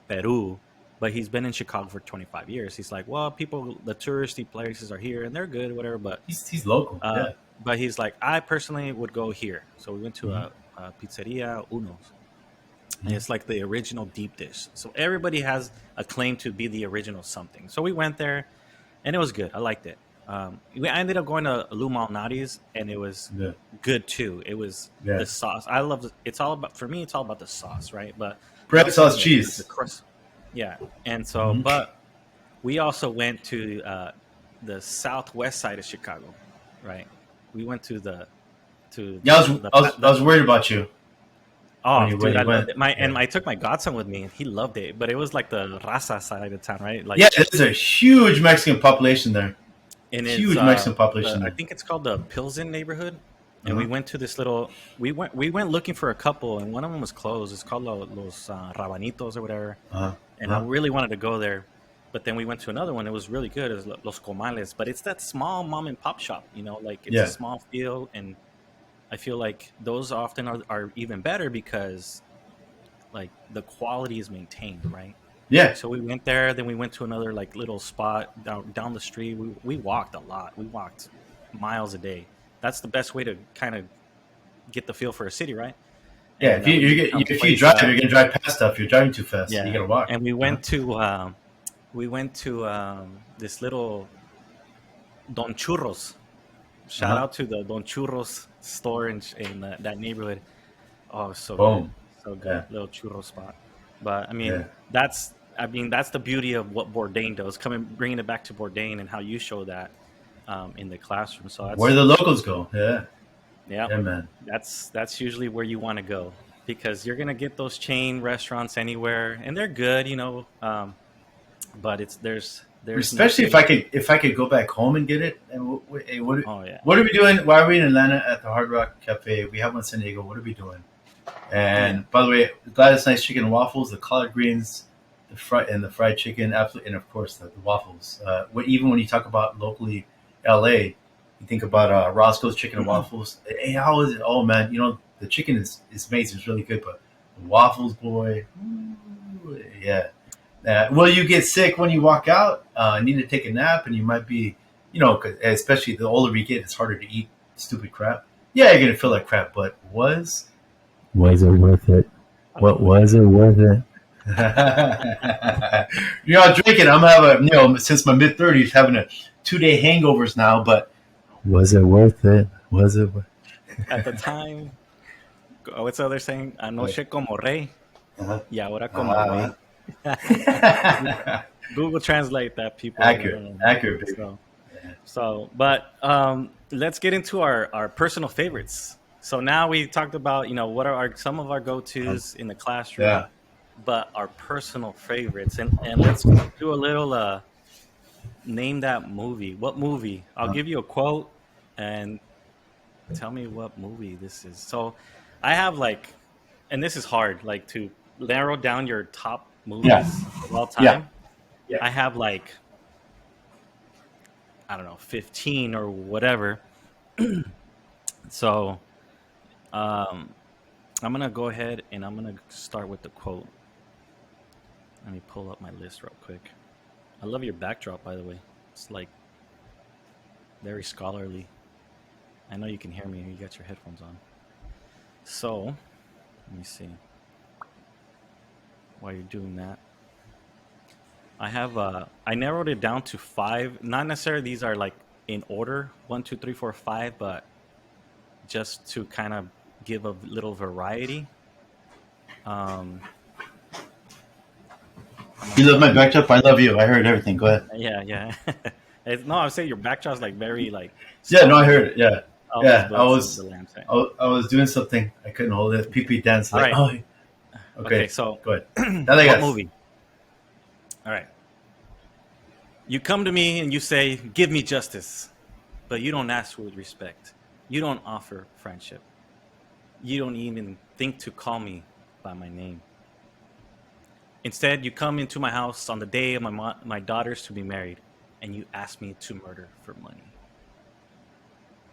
A: Peru, but he's been in Chicago for 25 years. He's like, well, people the touristy places are here and they're good, whatever, but
B: he's local.
A: uh,
B: Yeah,
A: but he's like, I personally would go here. So we went to
B: hmm
A: a pizzeria Uno's, and
B: hmm
A: it's like the original deep dish. So everybody has a claim to be the original something. So we went there, and it was good. I liked it. I ended up going to Lou Malnati's, and it was
B: yeah,
A: good too. It was
B: yeah.
A: the sauce. I love. It's all about for me. It's all about the sauce, right? But they
B: Bread,
A: also have
B: sauce,
A: the
B: cheese.
A: crust. Yeah, and so
B: Hmm.
A: but we also went to the southwest side of Chicago, right? We went to
B: Yeah, I was
A: the
B: worried about you
A: oh,
B: when
A: dude, I
B: you
A: loved
B: went.
A: it. My and
B: Yeah,
A: I took my godson with me, and he loved it. But it was like the Raza side of town, right? Like,
B: yeah. There's a huge Mexican population there.
A: and it's
B: Huge Mexican population
A: the I
B: there.
A: think it's called the Pilsen neighborhood. And we
B: Uh-huh.
A: went to this little. We went looking for a couple, and one of them was closed. It's called Los Rabanitos or whatever.
B: Uh-huh.
A: And I
B: Uh-huh.
A: really wanted to go there, but then we went to another one. It was really good. It was Los Comales, but it's that small mom and pop shop. Like it's a
B: Yeah,
A: small field, and I feel like those often are even better because like the quality is maintained, right?
B: yeah,
A: So we went there, then we went to another like little spot down the street. We walked a lot. We walked miles a day. That's the best way to kind of get the feel for a city, right?
B: yeah.
A: And we found a
B: If you
A: place.
B: drive, you're gonna drive past stuff. You're driving too fast. You
A: Yeah,
B: gotta walk.
A: and
B: Uh-huh.
A: we went to this little Don Churros. Shout
B: Uh-huh.
A: out to the Don Churros store in that neighborhood. Oh, so good,
B: Boom.
A: so good,
B: Yeah,
A: little churro spot. But
B: yeah.
A: that's the beauty of what Bourdain does. Coming bringing it back to Bourdain and how you show that in the classroom. So
B: Where the locals go. Yeah,
A: yeah,
B: yeah, man.
A: that's usually where you want to go because you're gonna get those chain restaurants anywhere, and they're good, but there's
B: Especially
A: nothing.
B: if I could go back home and get it. And hey,
A: Oh yeah,
B: what are we doing? Why are we in Atlanta at the Hard Rock Cafe? We have one in San Diego. What are we doing?
A: yeah,
B: And by the way, Gladys Nice chicken and waffles, the collard greens, the fried chicken, absolutely, and of course the waffles. Even when you talk about locally, L.A. You think about Roscoe's Chicken and Waffles. Hey, how is it? Oh man, the chicken is amazing. It's really good, but the waffles, boy, ooh, yeah. Will you get sick when you walk out? Need to take a nap, and you might be, 'cause especially the older we get, it's harder to eat stupid crap. Yeah, you're gonna feel like crap, but was it worth it?
A: I
B: What
A: believe
B: was
A: it.
B: it worth it? Drinking. I'm having, since my mid 30s, having a 2 day hangovers now, but was it worth it? Was it?
A: At the time, what's the other saying? Anoche como rey
B: Uh-huh.
A: y ahora como
B: Uh,
A: güey. Google Translate that, people. I
B: accurate,
A: don't know.
B: accurate, baby.
A: So, but let's get into our personal favorites. So now we talked about, what are some of our go tos in the classroom,
B: Yeah.
A: but our personal favorites, and let's do a little name that movie. What movie? I'll
B: Uh,
A: give you a quote and tell me what movie this is. So I have like, and this is hard, like to narrow down your top
B: yeah.
A: movies of all
B: Yeah.
A: time. I have like, I don't know, 15 or whatever. So um, I'm gonna go ahead and I'm gonna start with the quote. Let me pull up my list real quick. I love your backdrop, by the way. It's like very scholarly. I know you can hear me. You got your headphones on. So let me see. While you're doing that, I narrowed it down to five. Not necessarily these are like in order, one, two, three, four, five, but just to kind of give a little variety. Um, I'm gonna
B: You love
A: go
B: my
A: ahead.
B: backdrop. I love you. I heard everything. Go ahead.
A: Yeah, yeah. No, I would say your backdrop's like very like
B: Yeah. No, I
A: scholarly.
B: heard it. Yeah.
A: Oh, it's
B: Yeah.
A: the it's the lamp thing.
B: I was doing something. I couldn't hold it. Pee
A: Okay.
B: pee dance.
A: All
B: Like,
A: right.
B: oh,
A: Okay.
B: okay.
A: So,
B: Go ahead. Now they
A: what
B: guys.
A: movie? All right. You come to me and you say, "Give me justice," but you don't ask with respect. You don't offer friendship. You don't even think to call me by my name. Instead, you come into my house on the day of my daughters to be married, and you ask me to murder for money.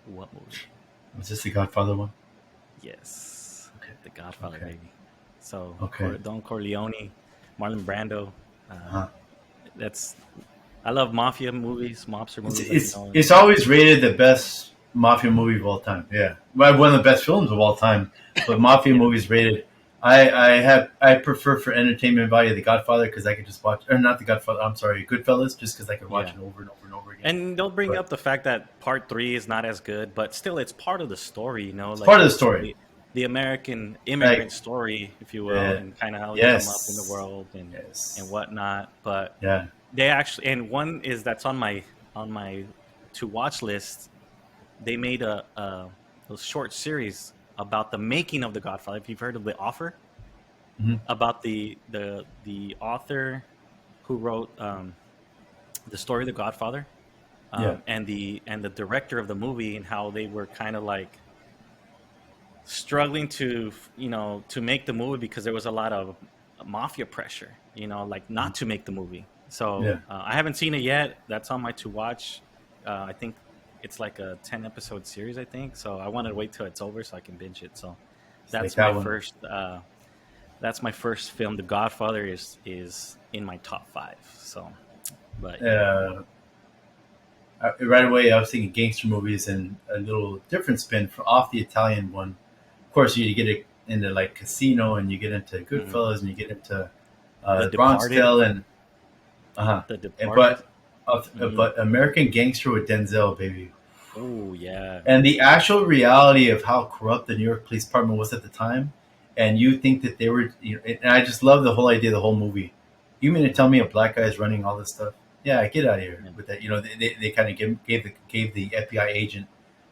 A: What movie?
B: Was this the Godfather one?
A: Yes,
B: Okay.
A: The Godfather,
B: Okay.
A: baby. So
B: Okay.
A: Don Corleone, Marlon Brando. Uh,
B: Uh-huh.
A: that's I love mafia movies, mobster
B: It's
A: movies, like
B: it's it's always rated the best mafia movie of all time. Yeah, well, one of the best films of all time. But mafia
A: yeah,
B: movies rated. I prefer for entertainment value The Godfather because I could just watch, or not The Godfather. I'm sorry, Goodfellas, just because I could watch
A: yeah.
B: it over and over and over again.
A: And they'll bring
B: But
A: up the fact that part three is not as good, but still, it's part of the story.
B: it's
A: Like
B: part of the
A: it's
B: story.
A: the American
B: Like,
A: immigrant story, if you will, and kind of how they come up in the
B: yes,
A: world and
B: yes,
A: whatnot. But
B: yeah,
A: they actually, and one is that's on my to watch list. They made a short series about the making of The Godfather. If you've heard of The Offer,
B: hmm
A: about the author who wrote the story of The Godfather,
B: yeah,
A: and the director of the movie, and how they were kind of like struggling to to make the movie because there was a lot of mafia pressure, like not to make the movie. So
B: yeah.
A: I haven't seen it yet. That's on my to watch. I think it's like a 10 episode series, I think. So I wanted to wait till it's over so I can binge it. So
B: It's like
A: that's
B: that
A: my
B: one.
A: first film. The Godfather is in my top five. So, but yeah.
B: Uh, right away, I was thinking gangster movies and a little different spin off the Italian one. Of course, you get it into like Casino, and you get into
A: Mhm.
B: Goodfellas, and you get into
A: The
B: Bronx
A: Departed.
B: Tale, and uh-huh.
A: The
B: And,
A: Departed. Hmm.
B: but American Gangster with Denzel, baby,
A: Oh yeah.
B: and the actual reality of how corrupt the New York Police Department was at the time, and you think that they were, and I just love the whole idea of the whole movie. You mean to tell me a black guy is running all this stuff? Yeah, get out of here
A: Yeah.
B: with that. They kind of gave the FBI agent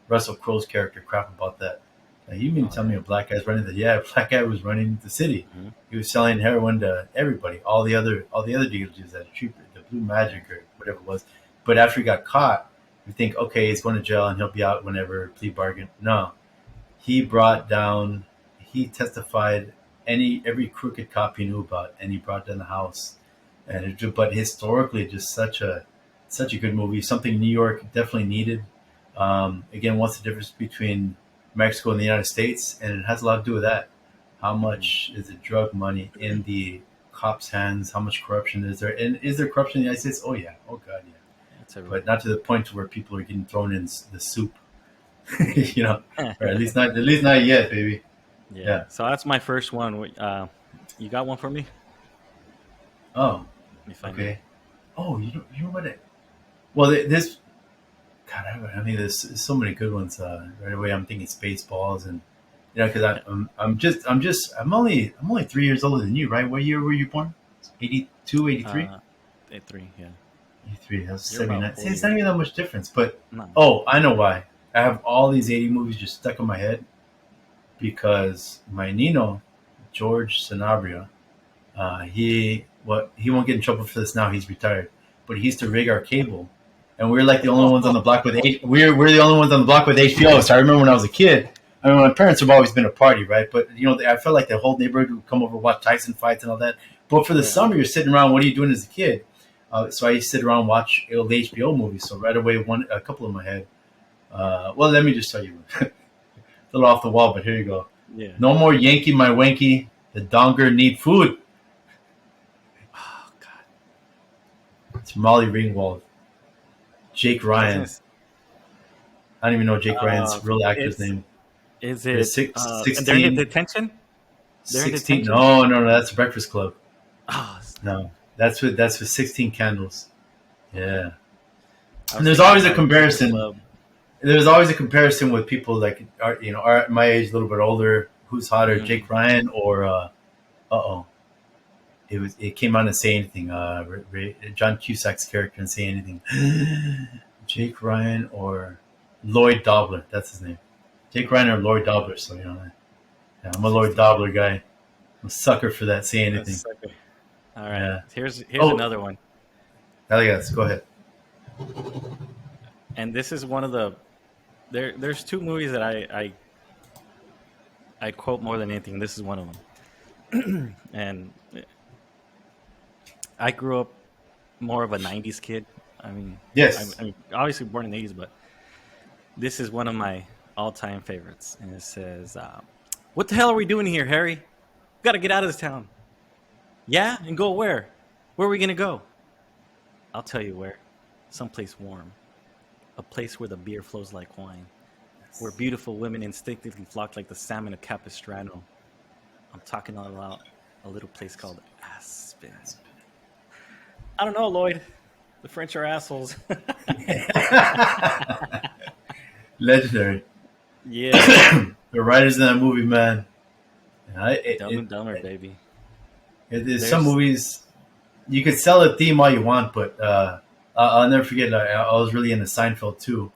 B: Russell Crowe's character crap about that. You mean to
A: Oh
B: tell me
A: yeah.
B: a black guy's running the? Yeah, a black guy was running the city.
A: Hmm.
B: He was selling heroin to everybody, all the other dealers that cheaper, the Blue Magic or whatever it was. But after he got caught, you think, okay, he's going to jail and he'll be out whenever plea bargain. No, he brought down, he testified every crooked cop he knew about, and he brought down the house. But historically, just such a good movie, something New York definitely needed. Again, what's the difference between Mexico and the United States? And it has a lot to do with that. How
A: Mm.
B: much is the drug money in the cops' hands? How much corruption is there? And is there corruption in the United States? Oh yeah, oh god, yeah.
A: It's
B: But
A: everywhere.
B: not to the point where people are getting thrown in the soup,
A: Yeah.
B: or at least not yet, baby.
A: Yeah.
B: Yeah.
A: So that's my first one. You got one for me?
B: Oh,
A: Let me find it.
B: okay. Oh, you know what? Well, this God, I mean, there's so many good ones. Right away, I'm thinking Spaceballs, and because I'm only 3 years older than you, right? What year were you born? 82, 83,
A: Uh, A3. Yeah.
B: 83. That's
A: You're about
B: 79. See,
A: 4
B: it's not
A: years.
B: even that much difference. But
A: No.
B: oh, I know why. I have all these 80 movies just stuck in my head because my Nino, George Sanabria, he won't get in trouble for this now. He's retired, but he used to rig our cable, and we were like the only ones on the block with we're the only ones on the block with HBO. So I remember when I was a kid. I mean, my parents have always been a party, right? But I felt like the whole neighborhood would come over, watch Tyson fights and all that. But for the
A: Yeah.
B: summer, you're sitting around. What are you doing as a kid? So I used to sit around and watch old HBO movies. So right away, a couple in my head. Well, let me just tell you, a little off the wall, but here you go.
A: Yeah.
B: No more Yankee, my wanky. The donger need food.
A: Oh God.
B: It's Molly Ringwald. Jake
A: I was gonna.
B: Ryan. I don't even know Jake Ryan's real actor's
A: It's
B: name.
A: is
B: It's
A: it? And they're in
B: 16,
A: detention. They're in
B: 16.
A: detention.
B: No, no, no. That's Breakfast Club.
A: Oh,
B: No, that's with 16 Candles. Yeah.
A: I
B: And
A: was
B: there's
A: thinking
B: always a
A: about Breakfast
B: comparison.
A: Club.
B: There's always a comparison with people like are my age, a little bit older. Who's hotter,
A: Mm.
B: Jake Ryan or oh, it came out and say anything. John Cusack's character and say anything. Jake Ryan or Lloyd Dobler. That's his name. Jake Ryan or Lloyd Dobler. So yeah, I'm a Lloyd
A: 16
B: Dobler
A: candles.
B: guy. I'm a sucker for that. Say anything.
A: That's okay. All right.
B: Yeah.
A: Here's
B: Oh,
A: another one,
B: yes. Go ahead.
A: and this is one of the there's two movies that I quote more than anything. This is one of them, and I grew up more of a '90s kid. I mean,
B: Yes.
A: I'm obviously born in the '80s, but this is one of my all-time favorites, and it says, "What the hell are we doing here, Harry? We got to get out of this town." Yeah, and go where? Where are we gonna go? I'll tell you where. Someplace warm, a place where the beer flows like wine, where beautiful women instinctively flock like the salmon of Capistrano. I'm talking all about a little place called Aspen. I don't know, Lloyd. The French are assholes.
B: Legendary.
A: Yeah,
B: The writers in that movie, man.
A: Dumb and Dumber, baby.
B: There's some
A: There's
B: movies you could sell a theme all you want, but I'll never forget. I was really into Seinfeld too,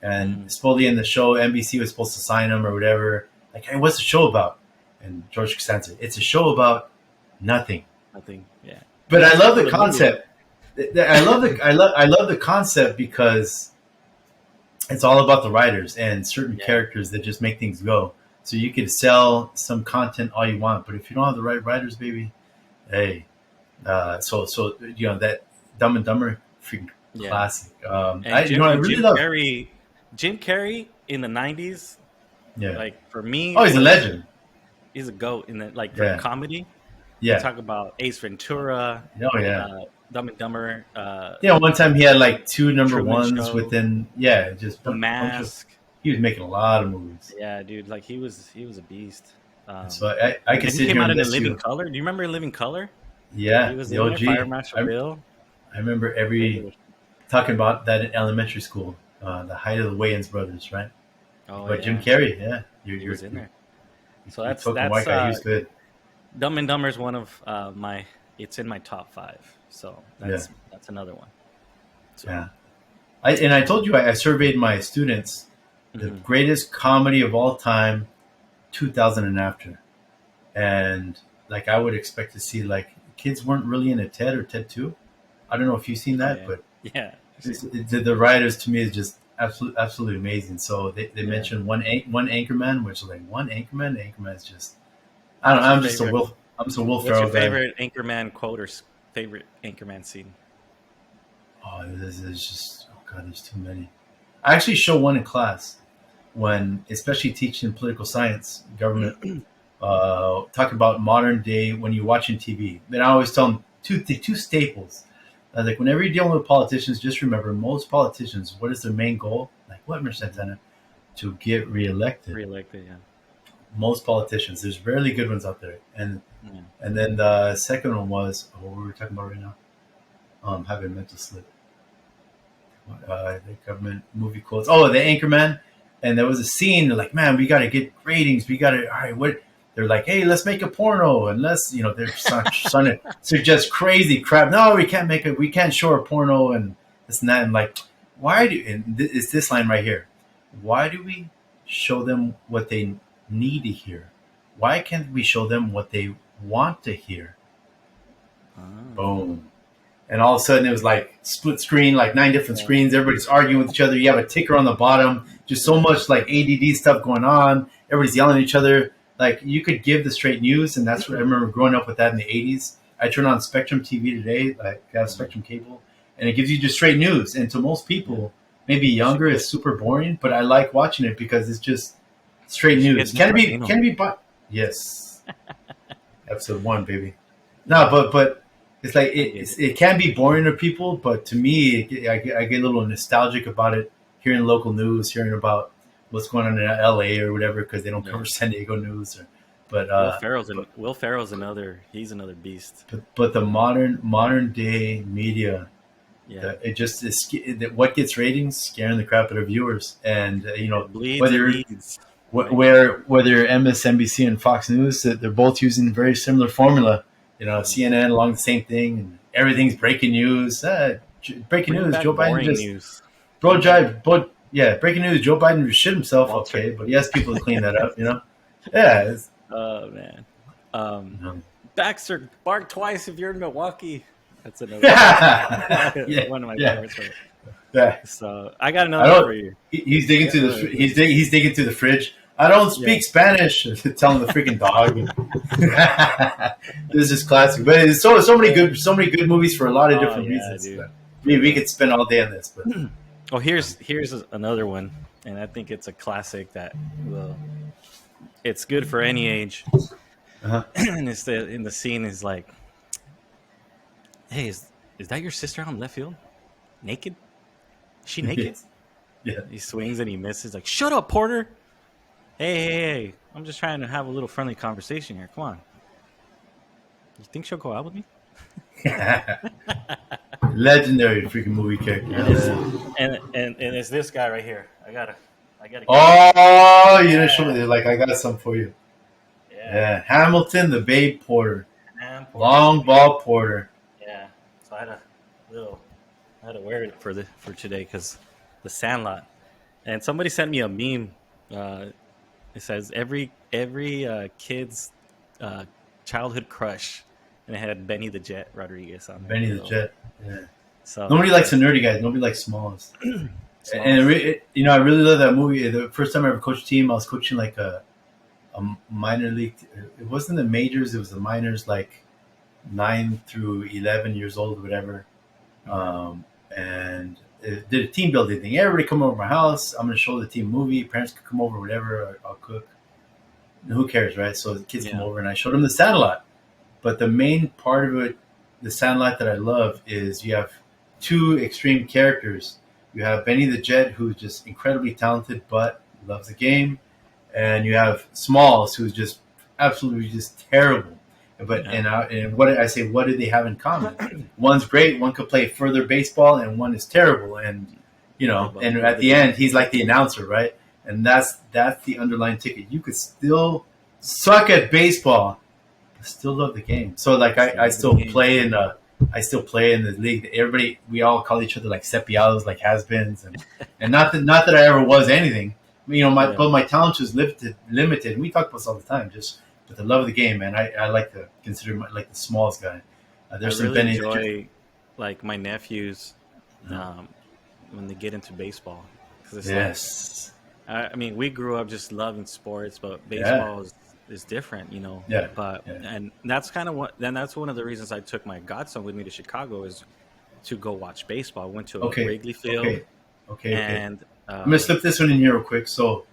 B: and
A: mm,
B: supposedly in the show, NBC was supposed to sign him or whatever. Like, hey, what's the show about? And George Costanza, it's a show about nothing.
A: nothing. Yeah,
B: But I
A: that's
B: love
A: half of
B: the
A: the movie.
B: concept. I love the concept because it's all about the writers and certain
A: Yeah,
B: characters that just make things go. So you could sell some content all you want, but if you don't have the right writers, baby, hey, so that Dumb and Dumber, freaking
A: yeah.
B: classic.
A: And
B: I really love.
A: Jim Carrey in the '90s,
B: Yeah.
A: like for me,
B: Oh, he's a legend.
A: he's a goat in the like for
B: Yeah.
A: comedy. You
B: Yeah.
A: talk about Ace Ventura,
B: Oh yeah.
A: Dumb and Dumber,
B: Yeah. One time he had like two number
A: Truman
B: ones
A: Show,
B: within. Yeah, just
A: The
B: bunch of.
A: Mask.
B: He was making a lot of movies.
A: Yeah, dude, like he was a beast.
B: So I could
A: And he
B: sit
A: came
B: here
A: out
B: and
A: in a
B: list
A: Living
B: you.
A: Color. Do you remember In Living Color? He
B: Yeah,
A: was
B: the
A: in there. Fire
B: OG.
A: Marshal Bill.
B: I remember
A: Those
B: every
A: are,
B: talking about that in elementary school. The height of the Wayans brothers, right?
A: oh
B: But Jim
A: yeah,
B: Carrey, yeah,
A: he was in there. So
B: you
A: that's
B: token
A: that's
B: white guy. He was good.
A: Dumb and Dumber is one of my. It's in my top five. So
B: Yeah,
A: that's another one. So
B: yeah. I told you I surveyed my students the
A: mhm.
B: greatest comedy of all time, 2000 and after, and like I would expect to see like kids weren't really into Ted or Ted Two. I don't know if you've seen
A: Oh
B: that,
A: yeah,
B: but
A: yeah, I've seen it.
B: the writers to me is just absolutely amazing. So they
A: Yeah.
B: mentioned one Anchorman, which is like one Anchorman. Anchorman's just I don't.
A: What's your
B: I'm just a
A: favorite?
B: Will
A: What's your
B: Ferrell guy.
A: favorite Anchorman quote or favorite Anchorman scene?
B: Oh, this is just oh god, there's too many. I actually show one in class when, especially teaching political science, government, talk about modern day when you're watching TV. Then I always tell them two staples. I was like, whenever you're dealing with politicians, just remember most politicians, what is their main goal? Like, what, Mr. Santana? To get reelected.
A: Reelected, yeah.
B: Most politicians. There's rarely good ones out there.
A: Yeah.
B: And then the second one was what we were talking about right now. Having a mental slip. The government movie quotes. Oh, the Anchorman. And there was a scene. They're like, man, we got to get ratings. We got to. All right, what? They're like, hey, let's make a porno, and let's, they're starting to suggest crazy crap. No, we can't make it. We can't show a porno and this and that. And like, why do? And it's this line right here. Why do we show them what they need to hear? Why can't we show them what they want to hear?
A: Oh.
B: Boom. And all of a sudden it was like split screen, like 9 different screens. Everybody's arguing with each other. You have a ticker on the bottom. Just so much like ADD stuff going on. Everybody's yelling at each other. Like you could give the straight news, and that's what I remember growing up with that in the 80s. I turn on Spectrum TV today, like I have Spectrum cable, and it gives you just straight news. And to most people, maybe younger, it's super boring, but I like watching it because it's just straight news. Can it be? Yes. Episode 1, baby. No, but it's like it can be boring to people, but to me, I get a little nostalgic about it. Hearing local news, hearing about what's going on in LA or whatever, because they don't cover San Diego news. But
A: Will Ferrell's another beast.
B: But the modern day media, it just is what gets ratings, scaring the crap out of viewers, and whether MSNBC and Fox News, that they're both using a very similar formula. CNN along the same thing, and everything's breaking news. Breaking news: Joe Biden just breaking news: Joe Biden just shit himself. Okay, but he has people to clean that up. Yeah.
A: Oh man. Baxter, bark twice if you're in Milwaukee. That's another one of my favorites.
B: Yeah.
A: So I got another one for you.
B: He's digging through he's digging through the fridge. I don't speak Spanish. Telling the freaking dog. This is classic, but it's so many good movies for a lot of different reasons. We could spend all day on this, but
A: here's another one, and I think it's a classic that it's good for any age. And it's in the scene is like, hey, is that your sister on left field? Naked? Is she naked?
B: Yeah.
A: He swings and he misses. Like, shut up, Porter. Hey, I'm just trying to have a little friendly conversation here. Come on. You think she'll go out with me?
B: Legendary freaking movie character.
A: And it's this guy right here. I gotta.
B: Oh, you didn't show me. Like, I got some for you. Yeah. Hamilton, the Babe Porter. Long ball Porter.
A: Yeah. So I had to wear it for today because the Sandlot. And somebody sent me a meme. It says every kid's childhood crush, and it had Benny the Jet Rodriguez on there.
B: Benny the Jet. Yeah.
A: So
B: nobody likes the nerdy guys. Nobody likes Smalls. And I really love that movie. The first time I ever coached a team, I was coaching like a minor league. It wasn't the majors; it was the minors, like 9 through 11 years old, or whatever. And it did a team building thing. Everybody come over to my house. I'm going to show the team a movie. Parents could come over, whatever. I'll cook. And who cares, right? So the kids come over, and I showed them the Sandlot. But the main part of it, the Sandlot that I love, is you have 2 extreme characters. You have Benny the Jet, who's just incredibly talented but loves the game, and you have Smalls, who's just absolutely just terrible. But and what I say, what do they have in common? One's great, one could play further baseball, and one is terrible. And and at the end, he's like the announcer, right? And that's the underlying ticket. You could still suck at baseball, but still love the game. So like I still play in the league. Everybody, we all call each other like sepiados, like has-beens, and not that I ever was anything. But my talent was limited. We talk about this all the time, just with the love of the game, man. I like to consider like the smallest guy. There's
A: I really enjoy like my nephews when they get into baseball, because it's I mean, we grew up just loving sports, but baseball is different,
B: Yeah.
A: But and that's kind of that's one of the reasons I took my godson with me to Chicago, is to go watch baseball. I went to Wrigley Field,
B: and I'm gonna slip this one in here real quick. So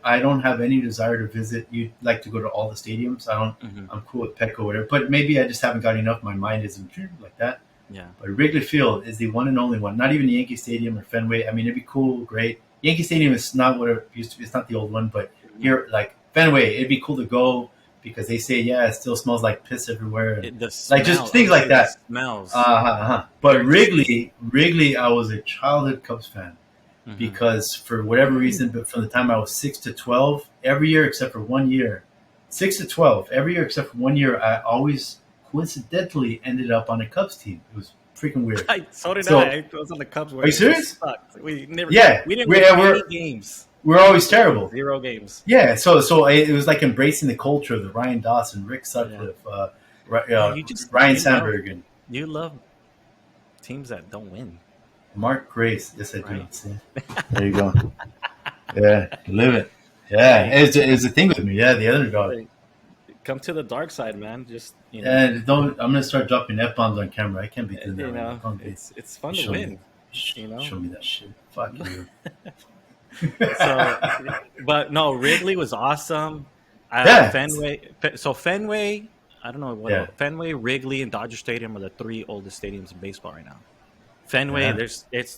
B: I don't have any desire to visit. You like to go to all the stadiums. I don't.
A: Mhm.
B: I'm cool with Petco or whatever. But maybe I just haven't got enough. My mind isn't like that.
A: Yeah.
B: But Wrigley Field is the one and only one. Not even Yankee Stadium or Fenway. I mean, it'd be cool, great. Yankee Stadium is not what it used to be. It's not the old one, but
A: Mhm.
B: here, like Fenway, it'd be cool to go because they say, yeah, it still smells like piss everywhere, and
A: The
B: like just
A: smell.
B: things like
A: Okay, the
B: that.
A: smells.
B: But
A: They're just.
B: Wrigley, I was a childhood Cubs fan
A: Mhm.
B: because for whatever reason, but from the time I was 6 to 12, every year except for 1 year, 6 to 12, every year except for 1 year, I always coincidentally ended up on a Cubs team. It was freaking weird.
A: So did I.
B: So,
A: I was on the Cubs
B: are you
A: when they
B: serious?
A: sucked. We never.
B: Yeah,
A: We didn't
B: we're
A: win
B: yeah,
A: any
B: we're
A: games.
B: we're always
A: We won
B: terrible.
A: 0 games.
B: Yeah, so it was like embracing the culture of the Ryan Dawson, Rick
A: Yeah.
B: Sutcliffe,
A: Yeah. You just
B: Ryan Sandberg, and
A: you love teams that don't win,
B: Mark Grace. Yes, I do.
A: right?
B: See? There you go. Yeah, live it. Yeah,
A: Hey,
B: it's a thing with me. Yeah, the underdog.
A: hey, come to the dark side, man. Just
B: And don't. I'm gonna start dropping f bombs on camera. I can't be doing that right now. Don't be.
A: it's fun to
B: Show me.
A: win. You know.
B: Show me that shit. Fuck you.
A: So, but no, Wrigley was awesome.
B: Yeah,
A: Fenway. So Fenway. I don't know
B: yeah,
A: Fenway, Wrigley, and Dodger Stadium are the three oldest stadiums in baseball right now. Fenway,
B: yeah.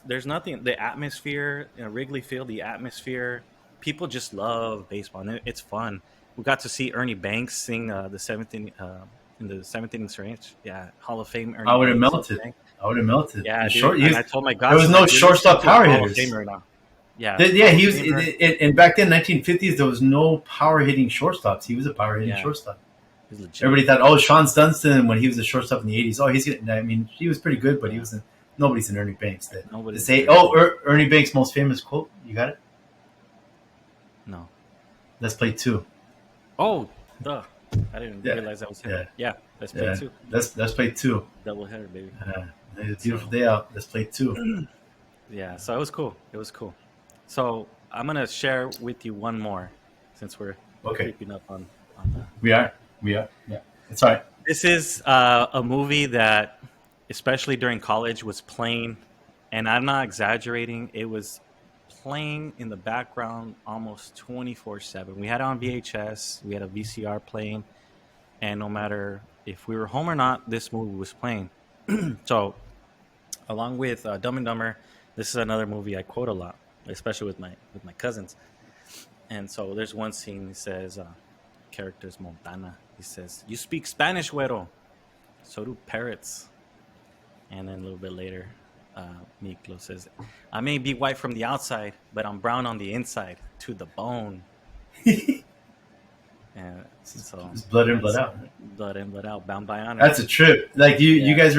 A: there's nothing. The atmosphere, Wrigley Field, the atmosphere. People just love baseball, and it's fun. We got to see Ernie Banks sing the seventh inning, in the seventh inning range. Yeah, Hall of Fame
B: I
A: Ernie
B: would have
A: Banks.
B: melted. I would have melted.
A: Yeah,
B: The
A: dude.
B: short.
A: And I told my
B: There was
A: godson,
B: no
A: like, you're listening
B: shortstop
A: to a
B: power
A: Hall of
B: hitters.
A: Famer right now. Yeah,
B: Yeah,
A: Hall
B: he
A: of
B: was.
A: Famer.
B: And back then, 1950s, there was no power hitting shortstops. He was a power hitting
A: Yeah,
B: shortstop.
A: he's legit.
B: Everybody thought, oh, Sean Dunston when he was a shortstop in the 80s. Oh, he's gonna. I mean, he was pretty good, but he
A: Yeah,
B: wasn't. Nobody's an Ernie Banks. To
A: nobody's
B: say,
A: Ernie
B: oh,
A: Banks.
B: Ernie Banks' most famous quote. You got it.
A: No.
B: Let's play two.
A: Oh, duh. I didn't
B: Yeah,
A: realize that was him.
B: yeah,
A: Yeah, let's play
B: yeah.
A: two.
B: Let's play two.
A: Double header, baby.
B: It's a beautiful
A: So
B: day out. Let's play two.
A: yeah, so it was cool. It was cool. So I'm gonna share with you one more, since we're
B: Okay,
A: creeping up on the.
B: we are. We are. Yeah, it's all right.
A: This is a movie that, especially during college, was playing, and I'm not exaggerating. It was playing in the background almost 24/7. We had it on VHS. We had a VCR playing, and no matter if we were home or not, this movie was playing. So, along with Dumb and Dumber, this is another movie I quote a lot, especially with my cousins. And so there's one scene. He says, "Character's Montana." He says, "You speak Spanish, güero." So do parrots. And then a little bit later, Miklo says, "I may be white from the outside, but I'm brown on the inside, to the bone." And so
B: It's blood in, blood
A: that's
B: out.
A: blood in, blood out, bound by honor.
B: That's a trip. Like you
A: Yeah,
B: guys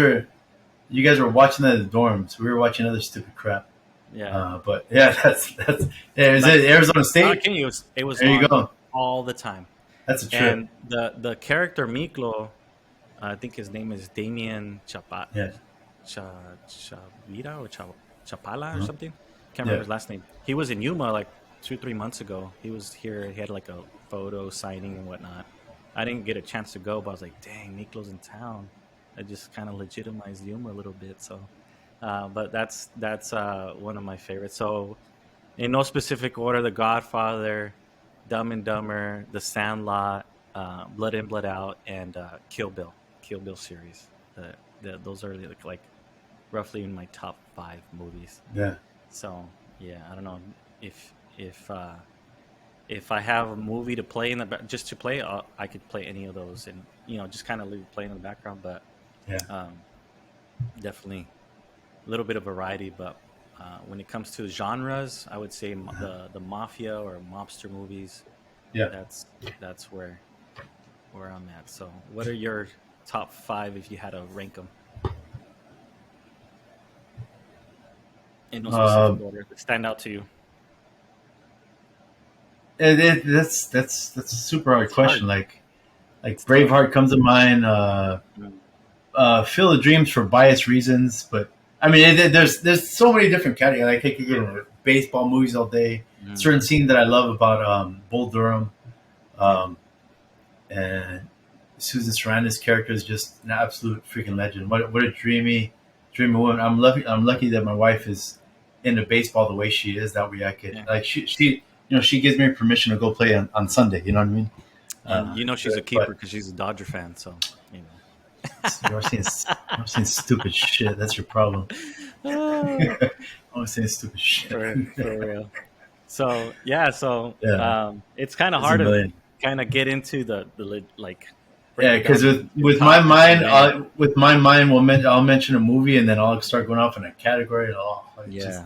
B: were watching that at the dorms. We were watching other stupid crap.
A: yeah.
B: But yeah, that's. Yeah, is
A: Like,
B: it Arizona
A: not
B: State?
A: kidding you, it was
B: There you
A: on
B: go.
A: all the time.
B: That's a trip.
A: And the character Miklo, I think his name is Damien
B: Yeah.
A: Chavira or Chapala or
B: Uh-huh.
A: something. Can't remember
B: Yeah.
A: his last name. He was in Yuma like 2 3 months ago. He was here. He had like a photo signing and whatnot. I didn't get a chance to go, but I was like, dang, Miklo's in town. I just kind of legitimized Yuma a little bit. So, but that's one of my favorites. So, in no specific order, The Godfather, Dumb and Dumber, The Sandlot, Blood In, Blood Out, and Kill Bill series. Those are like roughly in my top 5 movies.
B: Yeah.
A: So yeah, I don't know if if I have a movie to play in just to play, I could play any of those, and just kind of leave it playing in the background. But
B: Yeah.
A: um, definitely a little bit of variety. But when it comes to genres, I would say the mafia or mobster movies.
B: Yeah.
A: That's where I'm at. So, what are your top 5 if you had to rank them in no specific
B: Um,
A: order that stand out to you?
B: that's a super hard
A: It's
B: question.
A: hard.
B: Like
A: It's tough.
B: Braveheart comes to mind.
A: Mm.
B: Field of Dreams for biased reasons, but I mean, there's so many different categories. Like I could get into baseball movies all day.
A: Mm.
B: Certain scene that I love about Bull Durham,
A: Yeah.
B: um, and Susan Sarandon's character is just an absolute freaking legend. What a dreamy woman. I'm lucky that my wife is into baseball the way she is. That way I could
A: Yeah,
B: like she she gives me permission to go play on Sunday. You know what I mean?
A: and you know she's a keeper
B: But
A: because she's a Dodger fan, so you know.
B: you're saying stupid shit. That's your problem.
A: Ah,
B: I'm saying stupid shit.
A: for real. So yeah, so
B: Yeah,
A: it's kind of
B: it's a
A: hard to
B: million.
A: kind of get into like break
B: Yeah,
A: it down
B: because
A: to
B: with my
A: topics, and
B: mind,
A: then
B: I'll mention a movie and then I'll start going off in a category. And
A: yeah,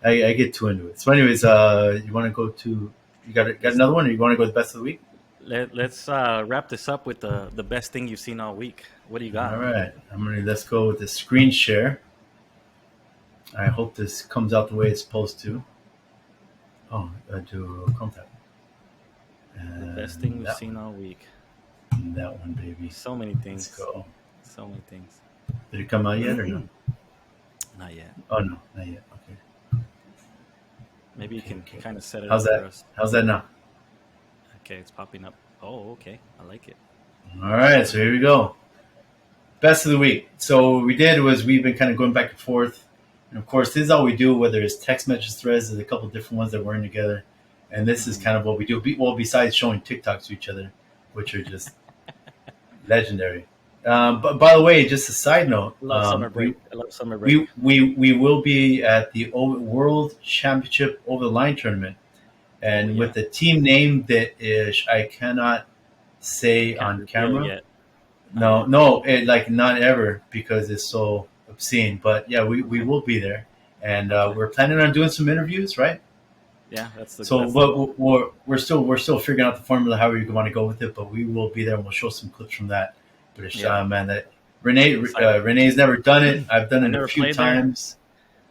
B: I get too into it. So, anyways, you want to go to got
A: let's
B: another one, or you want to go to the best of the week?
A: let's wrap this up with the best thing you've seen all week. What do you
B: All
A: got?
B: right, let's go with the screen share. I hope this comes out the way it's supposed to. Oh, do contact.
A: The best thing
B: And
A: we've seen all week.
B: that one, baby.
A: So many
B: Let's
A: things.
B: go.
A: So many things.
B: Did it come out yet or no?
A: Not yet.
B: Oh no, not yet. Okay.
A: Maybe you can
B: Okay.
A: kind of set it
B: How's
A: up for
B: that?
A: us.
B: How's that now?
A: Okay, it's popping up. Oh, okay. I like it.
B: All right, so here we go. Best of the week. So what we did was we've been kind of going back and forth, and of course, this is all we do. Whether it's text message threads, there's a couple different ones that we're in together, and this is
A: Mhm.
B: kind of what we do. Well, besides showing TikToks to each other, which are just legendary. But by the way, just a side note,
A: Love summer break. I love summer break.
B: we will be at the World Championship over the line tournament,
A: Oh
B: and
A: yeah.
B: with the team name that is I cannot say
A: Can't
B: on
A: reveal
B: camera.
A: yet. Not
B: No,
A: yet.
B: no, like not ever because it's so obscene. But yeah, we
A: Okay.
B: will be there, and
A: Okay.
B: we're planning on doing some interviews, right?
A: Yeah,
B: So,
A: that's the goal.
B: but we're still figuring out the formula how we want to go with it. But we will be there, and we'll show some clips from that. But it's
A: Yeah.
B: man, that
A: I'm excited.
B: Renee's never done it. I've done
A: I
B: it a
A: never
B: few
A: played there.
B: times.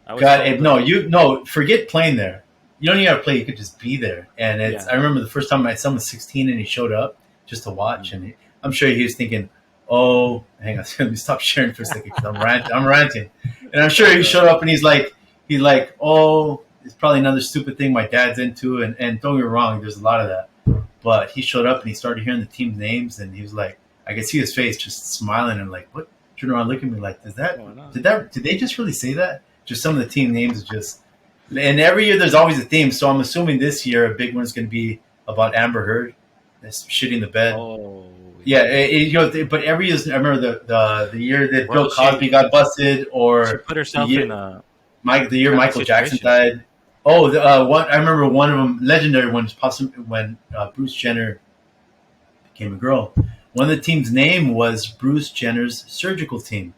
A: I was
B: God,
A: told
B: no, you no, forget playing there. You don't even have to play. You could just be there. And it's.
A: yeah.
B: I remember the first time my son was 16 and he showed up just to watch,
A: Mhm.
B: and I'm sure he was thinking, "Oh, hang on, let me stop sharing for a second because I'm ranting." And I'm sure he
A: Uh,
B: showed up and he's like, "Oh, it's probably another stupid thing my dad's into." And don't get me wrong, there's a lot of that. But he showed up and he started hearing the team's names, and he was like, I could see his face just smiling and like, what? Turn around, look at me like,
A: going on?
B: did they just really say that? Just some of the team names are just, and every year there's always a theme. So I'm assuming this year a big one's going to be about Amber Heard that's shitting the bed.
A: Oh
B: Yeah,
A: yeah.
B: but every year I remember the year that
A: Well,
B: Bill Cosby got busted,
A: she
B: or
A: put
B: the
A: herself in
B: year
A: a
B: the year
A: crappy
B: Michael Jackson
A: situation.
B: died. Oh, what I remember one of them, legendary ones, possibly when Bruce Jenner became a girl. One of the team's name was Bruce Jenner's surgical team.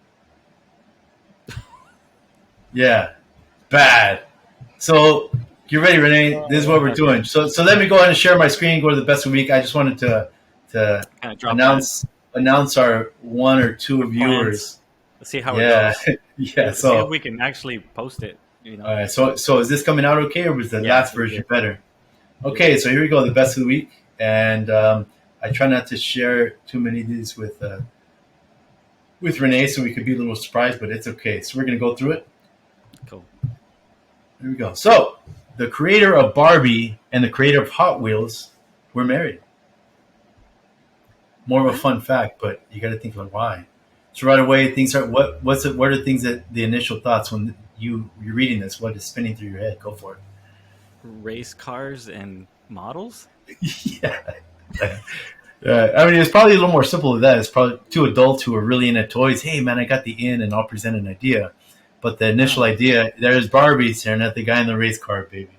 B: Yeah, bad. So get ready, Renee. This is what we're
A: Okay.
B: doing. So let me go ahead and share my screen. Go to the best of the week. I just wanted to
A: Kind of drop that.
B: announce our one or two
A: Our plans.
B: viewers.
A: Let's see how it
B: Yeah,
A: goes.
B: yeah.
A: See if
B: So
A: we can actually post it. You
B: all
A: know.
B: right. So is this coming out okay, or was the
A: Yeah,
B: last
A: you're
B: version
A: good.
B: better?
A: You're
B: Okay,
A: good.
B: so here we go. The best of the week, and I try not to share too many of these with Renee, so we could be a little surprised, but it's okay. So we're gonna go through it.
A: Cool.
B: Here we go. So the creator of Barbie and the creator of Hot Wheels were married. More of a
A: What?
B: fun fact, but you got to think about why. So right away, things are what are things that the initial thoughts when you're reading this? What is spinning through your head? Go for
A: Race cars and models.
B: it. Yeah. I mean, it's probably a little more simple than that. It's probably two adults who are really into toys. Hey, man, I got the in, and I'll present an idea. But the initial
A: Oh.
B: idea, there's Barbie staring at the guy in the race car, baby.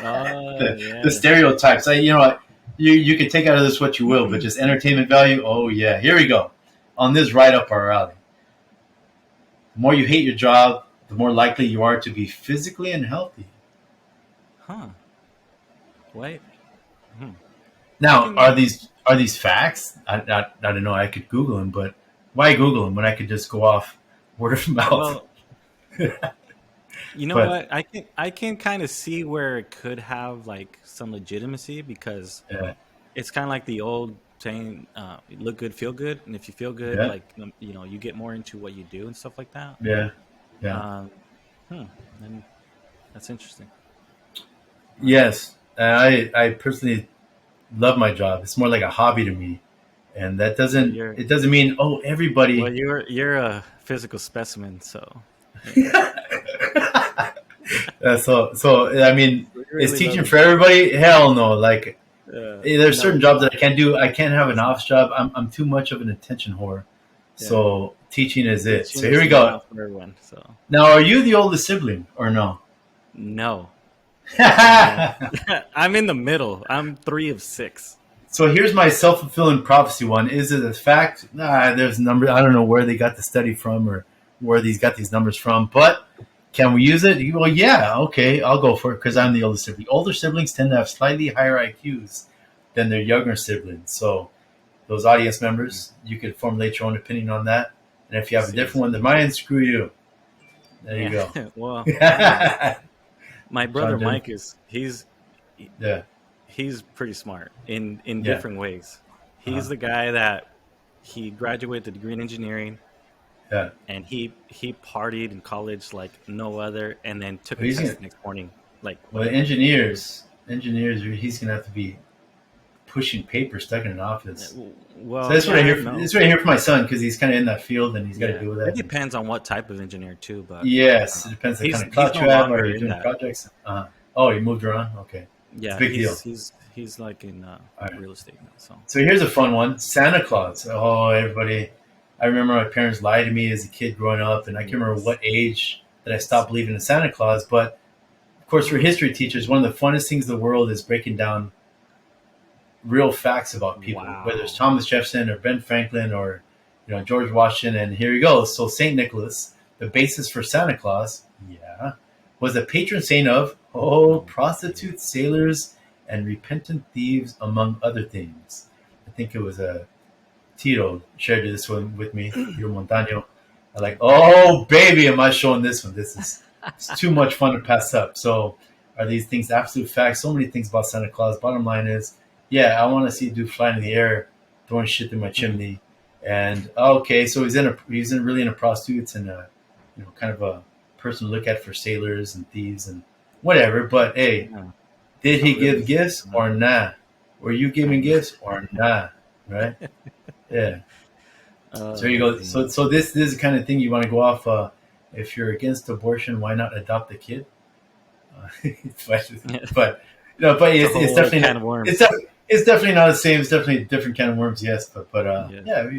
A: Oh
B: The
A: yeah.
B: stereotypes. You can take out of this what you will, but just entertainment value. Oh yeah, here we go. On this, right up our alley. The more you hate your job, the more likely you are to be physically unhealthy.
A: Huh. Wait. Hmm. I
B: Now,
A: can.
B: are these facts? I don't know. I could Google them, but why Google them when I could just go off word of mouth?
A: Well, you know
B: But
A: what? I can kind of see where it could have like some legitimacy because
B: yeah,
A: it's kind of like the old saying, "Look good, feel good," and if you feel good,
B: yeah,
A: like you get more into what you do and stuff like that.
B: yeah, yeah.
A: Um, hmm. And that's interesting. All right.
B: Yes, I personally love my job. It's more like a hobby to me, and that
A: Well,
B: doesn't
A: you're
B: it doesn't mean oh
A: well,
B: everybody.
A: you're a physical specimen, so you know.
B: So I mean,
A: We
B: is
A: really love
B: teaching
A: him.
B: for everybody? Hell no. Like there's certain
A: No,
B: jobs that I can't do. I can't have an office job. I'm too much of an attention whore.
A: yeah.
B: So teaching is it. So
A: Teaching
B: here
A: is
B: we go.
A: not for everyone. So
B: Now, are you the oldest sibling or no?
A: no, no. I'm in the middle. I'm three of six.
B: So here's my self fulfilling prophecy one. Is it a fact? There's a number. I don't know where they got the study from or where these got these numbers from, but can we use it? Well, yeah, okay, I'll go for it because I'm the oldest sibling. Older siblings tend to have slightly higher IQs than their younger siblings. So those audience members, you could formulate your own opinion on that. And if you have a
A: See,
B: different one than mine, screw you. There you
A: yeah.
B: go.
A: Well, I don't know. My brother
B: Sean Denver.
A: Mike is
B: Yeah,
A: he's pretty smart in
B: yeah.
A: different ways.
B: Uh-huh.
A: He's the guy that he graduated a degree in engineering,
B: Yeah.
A: and he partied in college like no other, and then took
B: Well,
A: a
B: he's
A: test
B: gonna,
A: the next morning. Like
B: well, engineers, he's gonna have to be pushing paper stuck in an office. So
A: well,
B: that's what I
A: yeah, I
B: hear.
A: know.
B: That's what I hear from my son because he's kind of in that field and he's got to
A: Yeah,
B: deal with
A: it
B: that.
A: depends on what type of engineer too, but
B: Yes, it depends on the kind of
A: he's
B: class
A: no
B: you have.
A: longer
B: Are you
A: in
B: doing
A: that.
B: projects? Oh, you moved around. Okay, it's a
A: Yeah,
B: big deal.
A: he's like in
B: All right.
A: real estate now. So
B: So here's a fun one: Santa Claus. Oh, everybody! I remember my parents lied to me as a kid growing up, and I can't remember
A: yes,
B: what age that I stopped believing in Santa Claus. But of course, for history teachers, one of the funnest things in the world is breaking down real facts about people, whether it's
A: wow.
B: Thomas Jefferson or Ben Franklin or George Washington. And here you go. So Saint Nicholas, the basis for Santa Claus, yeah, was the patron saint of
A: Oh,
B: prostitutes, sailors, and repentant thieves, among other things. I think it was Tito shared this one with me, Tito Montano. I'm like, oh baby, am I showing this one? It's too much fun to pass up. So are these things absolute facts? So many things about Santa Claus. Bottom line is, yeah, I want to see a dude flying in the air, throwing shit through my chimney. And okay, so really into prostitutes and kind of a person to look at for sailors and thieves and whatever. But hey,
A: yeah.
B: did
A: So
B: he
A: really,
B: give gifts or nah? Were you giving gifts or nah? Right? Yeah. So there you go.
A: man.
B: So this is the kind of thing you want to go off. If you're against abortion, why not adopt a kid? but but but
A: It's a
B: it's
A: whole other
B: definitely
A: can of
B: it's
A: worms.
B: def- it's definitely not the same. It's definitely a different can of worms. Yes, but
A: Yeah.
B: yeah,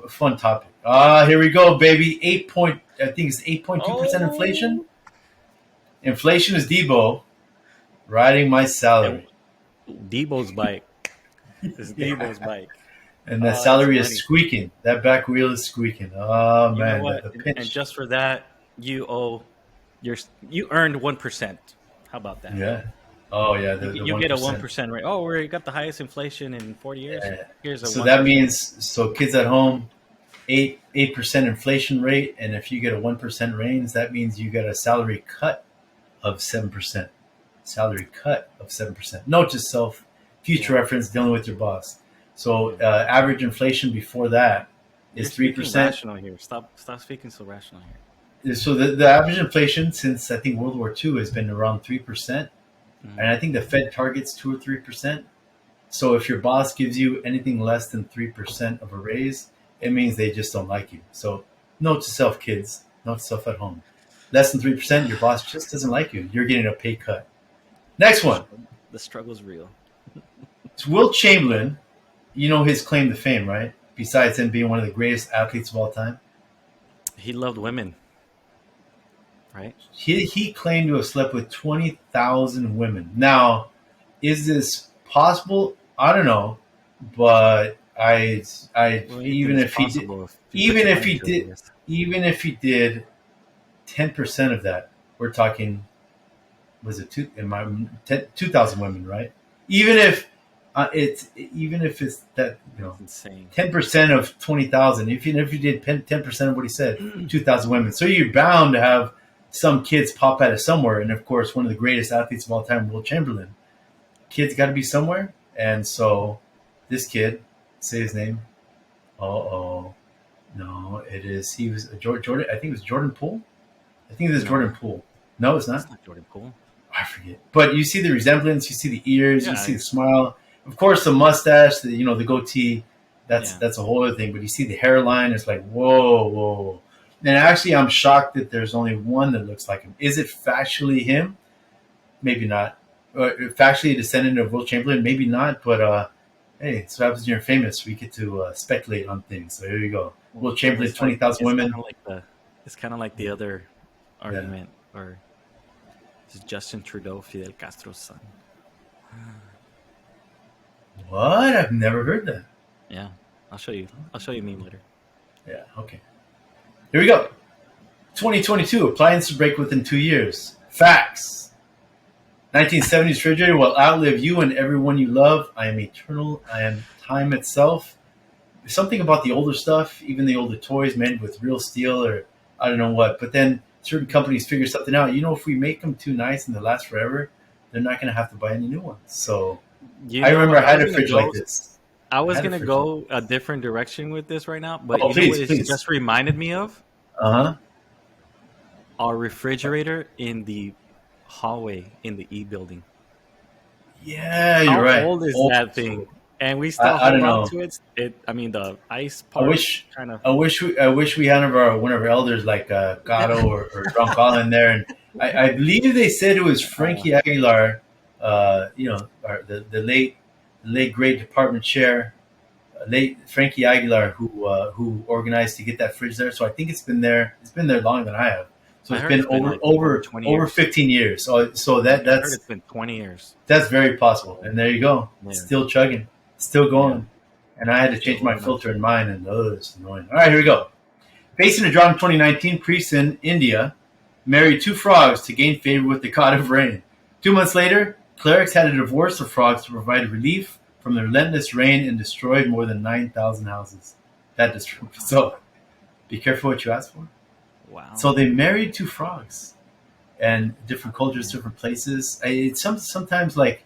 B: fun topic. Here we go, baby. I think it's 8.2% inflation.
A: Oh,
B: Inflation is Debo riding my
A: and
B: salary.
A: Debo's bike. It's Debo's
B: Yeah.
A: bike.
B: And that
A: That's
B: salary is
A: funny.
B: squeaking. That back wheel is squeaking. Oh
A: You know
B: man,
A: what?
B: the
A: And
B: pinch.
A: just for that, you earned 1%. How about that?
B: Yeah. Oh yeah, the
A: You
B: one
A: get a one
B: percent.
A: percent rate. Oh, we got the highest inflation in 40 years.
B: Yeah.
A: Here's a
B: So
A: one
B: that
A: percent.
B: means kids at home, 8% inflation rate, and if you get a 1% raise, that means you get a salary cut of 7%. Salary cut of 7%. Note to self, future
A: Yeah,
B: reference, dealing with your boss. So
A: yeah.
B: average inflation before that
A: You're
B: is three
A: speaking
B: percent.
A: rational here. Stop speaking so rational here.
B: So the average inflation since I think World War II has been around 3%, and
A: Mm.
B: I think the Fed targets 2 or 3%. So if your boss gives you anything less than 3% of a raise, it means they just don't like you. So note to self, kids, note to self at home. Less than 3%, your boss just doesn't like you. You're getting a pay cut. Next
A: The,
B: one.
A: str- the struggle's real.
B: It's Will Chamberlain. You know his claim to fame, right? Besides him being one of the greatest athletes of all time,
A: He loved women, right?
B: he claimed to have slept with 20,000 women. Now, is this possible? I don't know, but
A: Well,
B: even
A: anything's
B: if he did,
A: possible if you put
B: even
A: your
B: if
A: mind
B: he
A: to it, I
B: did,
A: guess.
B: even if he did 10% of that, we're talking, was it 2,000 women, right? Even if it's that
A: It's insane.
B: 10% of 20,000, even if you did 10% of what he said, 2,000 women. So you're bound to have some kids pop out of somewhere. And of course, one of the greatest athletes of all time, Will Chamberlain, kids got to be somewhere. And so this kid, say his name. Oh, no, it is. He was Jordan. I think it was Jordan Poole. I think it was
A: No,
B: Jordan Poole. No, it's
A: it's
B: not.
A: not Jordan Poole.
B: I forget. But you see the resemblance. You see the ears. You
A: Yeah,
B: see the smile. Of course, the mustache. The goatee. That's
A: yeah.
B: that's a whole other thing. But you see the hairline. It's like whoa, whoa. And actually, I'm shocked that there's only one that looks like him. Is it factually him? Maybe not. Factually a descendant of Will Chamberlain? Maybe not. But hey, it's what happens when you're famous. We get to speculate on things. So here you go.
A: Well,
B: Will Chamberlain,
A: it's like
B: 20,000 women.
A: it's kind of like the other
B: Yeah.
A: argument, or is Justin Trudeau Fidel Castro's son?
B: What? I've never heard that.
A: Yeah, I'll show you. I'll show you a meme later.
B: Yeah. Okay. Here we go. 2022 appliances break within 2 years. Facts. 1970s refrigerator will outlive you and everyone you love. I am eternal. I am time itself. There's something about the older stuff, even the older toys made with real steel or I don't know what. But then certain companies figure something out. You know, if we make them too nice and they last forever, they're not going to have to buy any new ones. So I remember I had a fridge like this.
A: I was gonna go a different direction with this right now, but
B: Oh,
A: you know
B: please,
A: what it
B: please.
A: just reminded me of?
B: Uh huh.
A: Our refrigerator in the hallway in the E building.
B: Yeah, you're
A: How
B: right.
A: old is
B: Old
A: that
B: school.
A: thing? And we still
B: I don't
A: hold on
B: know.
A: to it. I mean, the ice
B: I
A: part
B: wish
A: kind of.
B: I wish we had one of our elders like Gato or Roncal in there. And I believe they said it was Frankie Aguilar, the late great department chair, late Frankie Aguilar, who organized to get that fridge there. So I think it's been there. It's been there longer than I have. So
A: I
B: it's
A: heard
B: been
A: it's been
B: over
A: like
B: over
A: 20
B: over
A: years.
B: 15 years. So that
A: I heard
B: that's
A: it's been 20 years.
B: that's very possible. And there you go.
A: Yeah,
B: Still chugging, still
A: yeah.
B: going. And I had to
A: Still
B: change my
A: going up.
B: filter in mine, and it's annoying. All right, here we go. Facing a drought in 2019, priests in India married two frogs to gain favor with the god of rain. 2 months later, clerics had to divorce the frogs to provide relief from the relentless rain and destroyed more than 9,000 houses. That is true. So be careful what you ask for.
A: Wow.
B: So they married two frogs, and different cultures, different places. Sometimes like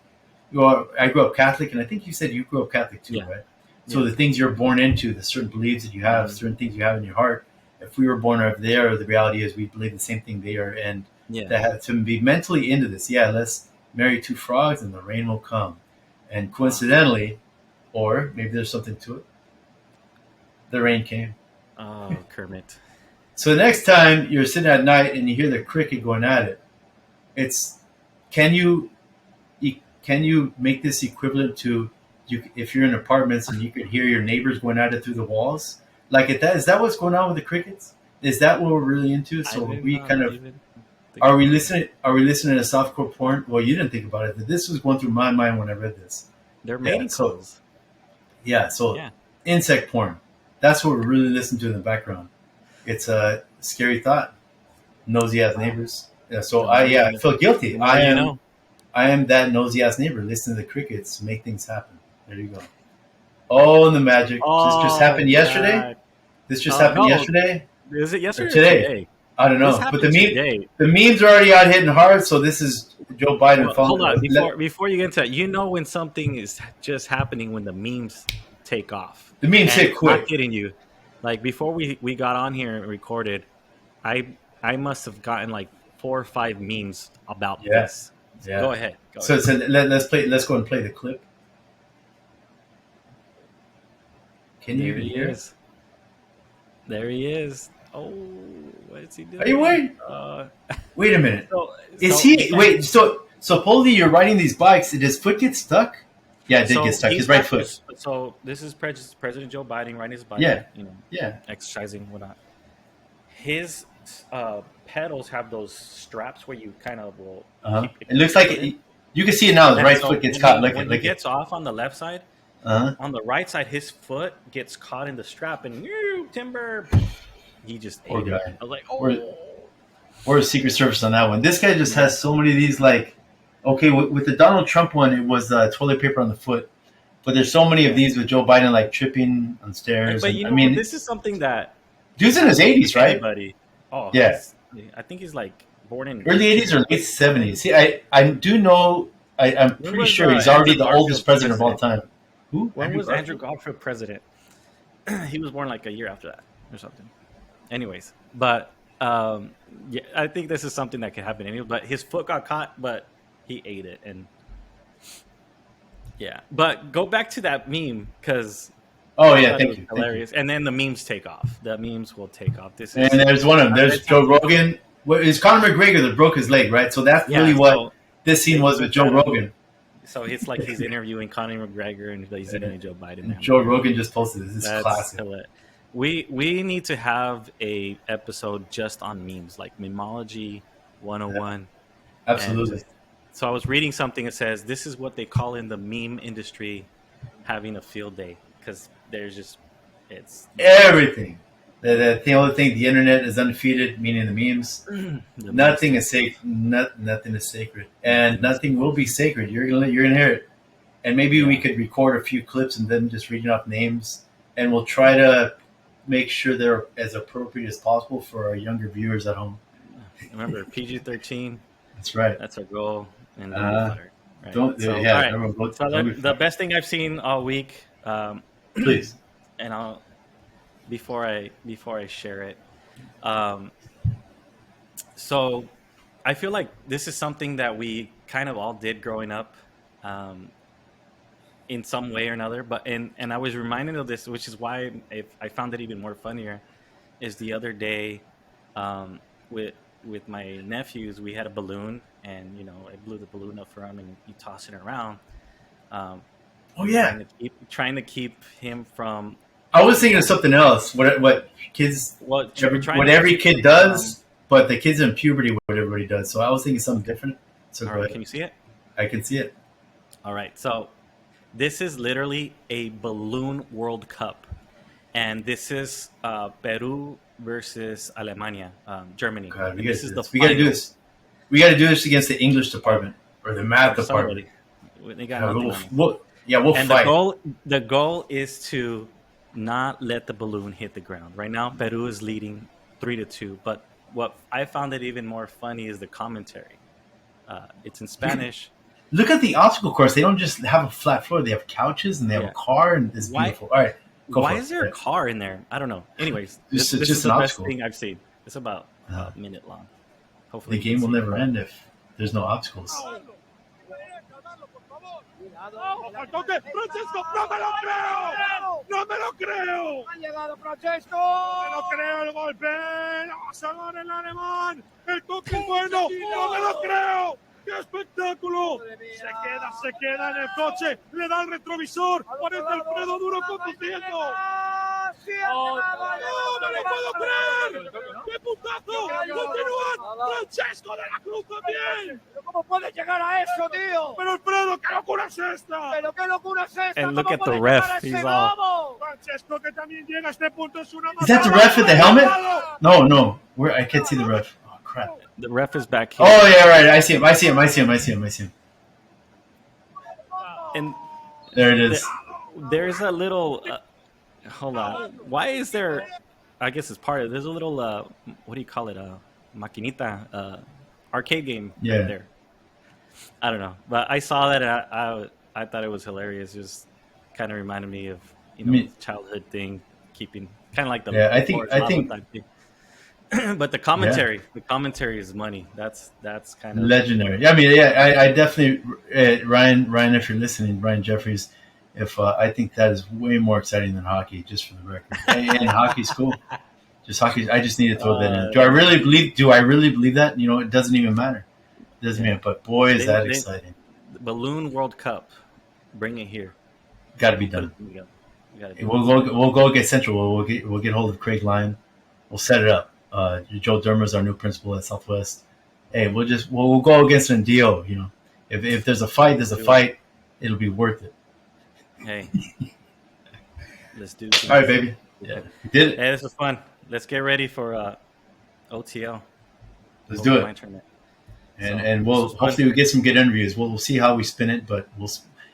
B: I grew up Catholic, and I think you said you grew up Catholic too,
A: Yeah.
B: right? So
A: Yeah.
B: the things you're born into, the certain beliefs that you have, certain things you have in your heart. If we were born over there, the reality is we believe the same thing they are, and
A: Yeah.
B: to be mentally into this, yeah, let's marry two frogs and the rain will come. And coincidentally, or maybe there's something to it, the rain came.
A: Oh, Kermit.
B: So the next time you're sitting at night and you hear the cricket going at it, it's can you can you make this equivalent to if you're in apartments and you could hear your neighbors going at it through the walls? Like is that what's going on with the crickets? Is that what we're really into? So we kind of are we listening? Are we listening to softcore porn? Well, you didn't think about it. This was going through my mind when I read this.
A: They're mating calls.
B: So
A: Yeah.
B: insect porn. That's what we're really listening to in the background. It's a scary thought. Nosy ass neighbors. Yeah, so I feel guilty. I am that nosy ass neighbor listening to the crickets make things happen. There you go. Oh, and the magic. This just happened yesterday?
A: God.
B: This just happened yesterday?
A: Is it yesterday
B: Or today? I don't know. But the memes are already out hitting hard, so this is Joe Biden.
A: Well, hold on. Before you get into that, you know when something is just happening when the memes take off.
B: The memes hit quick.
A: I'm not kidding you. Like before we got on here and recorded, I must have gotten like 4 or 5 memes about this.
B: Yeah.
A: Go ahead.
B: So let's go and play the clip. Can you hear?
A: There he is. Oh, what is he doing?
B: Are you waiting? Wait a minute.
A: Wait.
B: So supposedly you're riding these bikes. Did his foot get stuck? Yeah, it did get stuck. His right foot.
A: So this is President Joe Biden riding his bike.
B: Yeah.
A: Yeah. Exercising, whatnot. His pedals have those straps where you kind of will.
B: It looks like you can see it now. His right foot gets caught.
A: When he gets off on the left side, on the right side, his foot gets caught in the strap, and timber. He just ate it. I was like, oh.
B: Where's Secret Service on that one? This guy just has so many of these. Like, okay, with the Donald Trump one, it was toilet paper on the foot, but there's so many of these with Joe Biden like tripping on stairs.
A: But this is something that
B: dude's in his 80s, right?
A: Buddy. Oh
B: yeah.
A: I think he's like born in
B: early 80s or late 70s. See, I do know. I'm pretty sure he's already the oldest president of all time. Who?
A: When was Andrew Garfield president? He was born like a year after that or something. Anyways, but yeah, I think this is something that could happen anyway. But his foot got caught, but he ate it, and yeah. But go back to that meme because
B: Oh
A: I
B: yeah,
A: thought it
B: thank
A: was
B: you, thank you.
A: hilarious. And then the memes take off. The memes will take off. This
B: And
A: is
B: there's one of them.
A: I
B: There's
A: read
B: Joe
A: something.
B: Rogan. Well, it's Conor McGregor that broke his leg, right? So that's
A: Yeah,
B: really what
A: so
B: this scene
A: they
B: was with
A: put
B: Joe
A: that up.
B: Rogan.
A: So it's like he's interviewing Conor McGregor and he's
B: And,
A: interviewing Joe Biden.
B: and
A: I'm
B: Joe
A: like,
B: Rogan just posted this. This is
A: that's
B: classic.
A: hilarious. We need to have a episode just on memes, like memology 101, and
B: Absolutely.
A: just. So I was reading something that says this is what they call in the meme industry having a field day because there's just it's
B: Everything. The only thing, the internet is undefeated, meaning the memes.
A: the memes
B: Nothing
A: take
B: is
A: off.
B: safe. Nothing is sacred, and
A: Nothing is
B: nothing will be sacred. You're gonna hear it, and maybe we
A: yeah.
B: could record a few clips and then just reading off names, and we'll try to make sure they're as appropriate as possible for our younger viewers at home.
A: Remember PG-13.
B: That's right.
A: That's our goal, and don't get
B: Uh,
A: fired. Right.
B: don't
A: So all
B: yeah.
A: right.
B: Everyone,
A: So
B: don't be
A: the
B: fired,
A: best thing I've seen all week,
B: please.
A: and I'll before I share it. Um, so I feel like this is something that we kind of all did growing up, um, in some way or another. But and I was reminded of this, which is why I found it even more funnier. Is the other day, um, with my nephews, we had a balloon, and I blew the balloon up for him, and he tossing it around, um,
B: Oh yeah,
A: trying to keep him from,
B: I was
A: you
B: thinking of
A: know,
B: something else. What kids,
A: well, trying
B: what
A: to
B: every
A: keep
B: kid
A: him from.
B: does, but the kids in puberty, what everybody does. So I was thinking something
A: Okay,
B: different. So
A: all
B: go
A: right,
B: ahead.
A: can you see it?
B: I can see it.
A: All right, so this is literally a balloon World Cup, and this is Peru versus Alemania, Germany,
B: God, we
A: and
B: got to
A: this
B: do
A: is the
B: this. We got to do
A: final
B: this. We got to do this against the English department or the math
A: or
B: department.
A: somebody. They got
B: God,
A: nothing on us.
B: we'll
A: And
B: fight.
A: the goal is to not let the balloon hit the ground. Right now, Peru is leading 3-2. But what I found it even more funny is the commentary. It's in Spanish.
B: Look at the obstacle course. They don't just have a flat floor. They have couches and they have a
A: Yeah.
B: car, and it's
A: Why?
B: beautiful. All right, go
A: Why
B: for it.
A: is there a car in there? I don't know. Anyways,
B: Just, it's
A: this is
B: just
A: the
B: an
A: best
B: obstacle.
A: thing I've seen. It's about
B: Uh,
A: a minute long.
B: the
A: Hopefully, you can
B: game will
A: see it.
B: never end if there's no obstacles.
C: ¡Ojo, al toque! ¡Francesco, no me lo creo! ¡No me lo creo!
D: ¡Ha llegado Francesco!
C: ¡No me lo creo el golpe! ¡No, se gana el alemán! ¡El toque es bueno! ¡No me lo creo! ¡Qué espectáculo! Se queda en el coche, le da el retrovisor, parece Alfredo Duro conduciendo.
D: ¡Sí,
C: ¡No me lo puedo creer! ¡Qué puntazo! ¡Continúan! ¡Francesco de la Cruz también!
D: ¿Cómo puedes llegar a eso, tío?
C: ¡Pero Alfredo, qué locura es esta!
D: ¿Pero qué locura es esta?
A: And look
D: ¿Cómo
A: at the
D: puedes
A: ref.
D: llegar a ese
A: He's all-
D: globo?
C: Francesco, que también llega a este punto, es una
B: Is that the ref with the helmet? No. Where I can't see the ref. Oh crap.
A: The ref is back here.
B: Oh yeah, right. I see him.
A: And
B: There it is.
A: there's a little. Hold on. Why is there? I guess it's part of. There's a little. What do you call it? Maquinita. Arcade game
B: Yeah.
A: right there. I don't know, but I saw that. And I thought it was hilarious. Just kind of reminded me of
B: Me-
A: childhood thing, keeping kind of like the
B: Yeah, I think-
A: Boris Lava
B: think-
A: type thing. But the commentary is money. That's kind of
B: Legendary. I mean, yeah, I definitely Ryan, if you're listening, Ryan Jeffries, if I think that is way more exciting than hockey, just for the record. And hockey's cool. Just hockey. I just need to throw that in. Do I really believe that? It doesn't even matter. It doesn't
A: Yeah.
B: matter. But boy, is that
A: They-
B: exciting.
A: the Balloon World Cup. Bring it here.
B: Got to be
A: Put
B: done.
A: it together. You gotta do it.
B: We'll go get Central. We'll get hold of Craig Lyon. We'll set it up. Joe Dermer is our new principal at Southwest. Hey, we'll go against an deal. If there's a fight, there's a fight. It'll be worth it.
A: Hey, let's do this.
B: All right, baby. Yeah, we did it.
A: Hey, this was fun. Let's get ready for OTL.
B: Let's do it.
A: Online tournament.
B: And
A: So,
B: we'll
A: this was fun.
B: hopefully we get some good interviews. We'll see how we spin it, but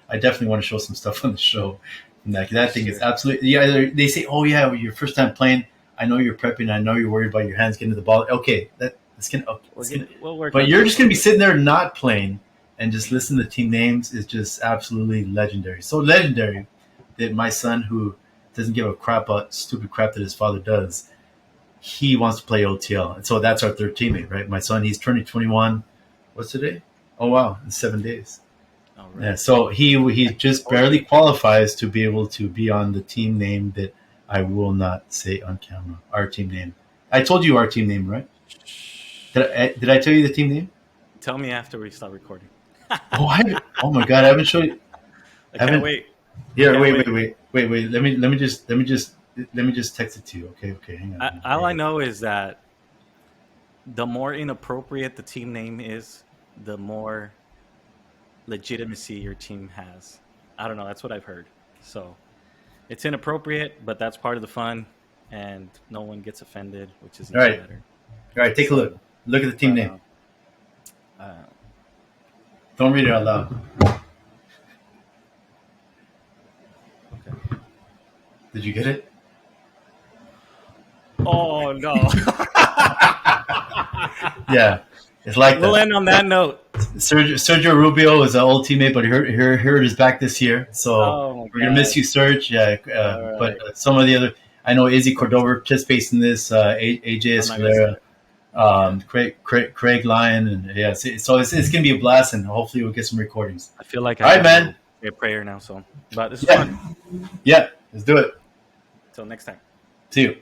B: I definitely want to show some stuff on the show. That thing is
A: Sure.
B: absolutely. Yeah, they say, oh yeah, your first time playing. I know you're prepping. I know you're worried about your hands getting to the ball. Okay, that's gonna. Okay,
A: We'll work.
B: but
A: on
B: you're
A: it.
B: just gonna be sitting there not playing and just listening to team names is just absolutely legendary. So legendary that my son, who doesn't give a crap about stupid crap that his father does, he wants to play OTL, and so that's our third teammate, right? My son, he's turning 21. What's today? Oh wow, in 7 days.
A: All
B: Yeah,
A: right.
B: so he just barely qualifies to be able to be on the team name that I will not say on camera. Our team name. I told you our team name, right? Did I tell you the team name?
A: Tell me after we start recording.
B: Oh my god, I haven't showed you.
A: I
B: I
A: can't
B: haven't.
A: wait. I
B: Here,
A: can't wait.
B: wait. Let me just text it to you. Okay. Hang on. Hang on.
A: All I know is that the more inappropriate the team name is, the more legitimacy your team has. I don't know. That's what I've heard. So it's inappropriate, but that's part of the fun, and no one gets offended, which is
B: All
A: even
B: right.
A: better.
B: All right. Take a look.
A: So,
B: Look at the team
A: but,
B: name.
A: uh,
B: Don't read it out loud.
A: okay.
B: Did you get it?
A: Oh no!
B: Yeah. It's like
A: We'll
B: that.
A: end on that note.
B: Sergio Rubio is an old teammate, but he hurt his back this year. So
A: Oh my
B: we're gonna miss
A: god!
B: you, Serge. Yeah,
A: All
B: but
A: right.
B: some of the other, I know Izzy Cordova participates in this. AJ
A: I'm not gonna say
B: Escalera,
A: it. Yeah.
B: Craig Lyon, and yeah. So it's gonna be a blast, and hopefully we'll get some recordings.
A: I feel like
B: All
A: I
B: right,
A: gotta
B: man.
A: go say a prayer now. So, but this is
B: Yeah,
A: fun.
B: yeah. Let's do it.
A: Till next time.
B: See you.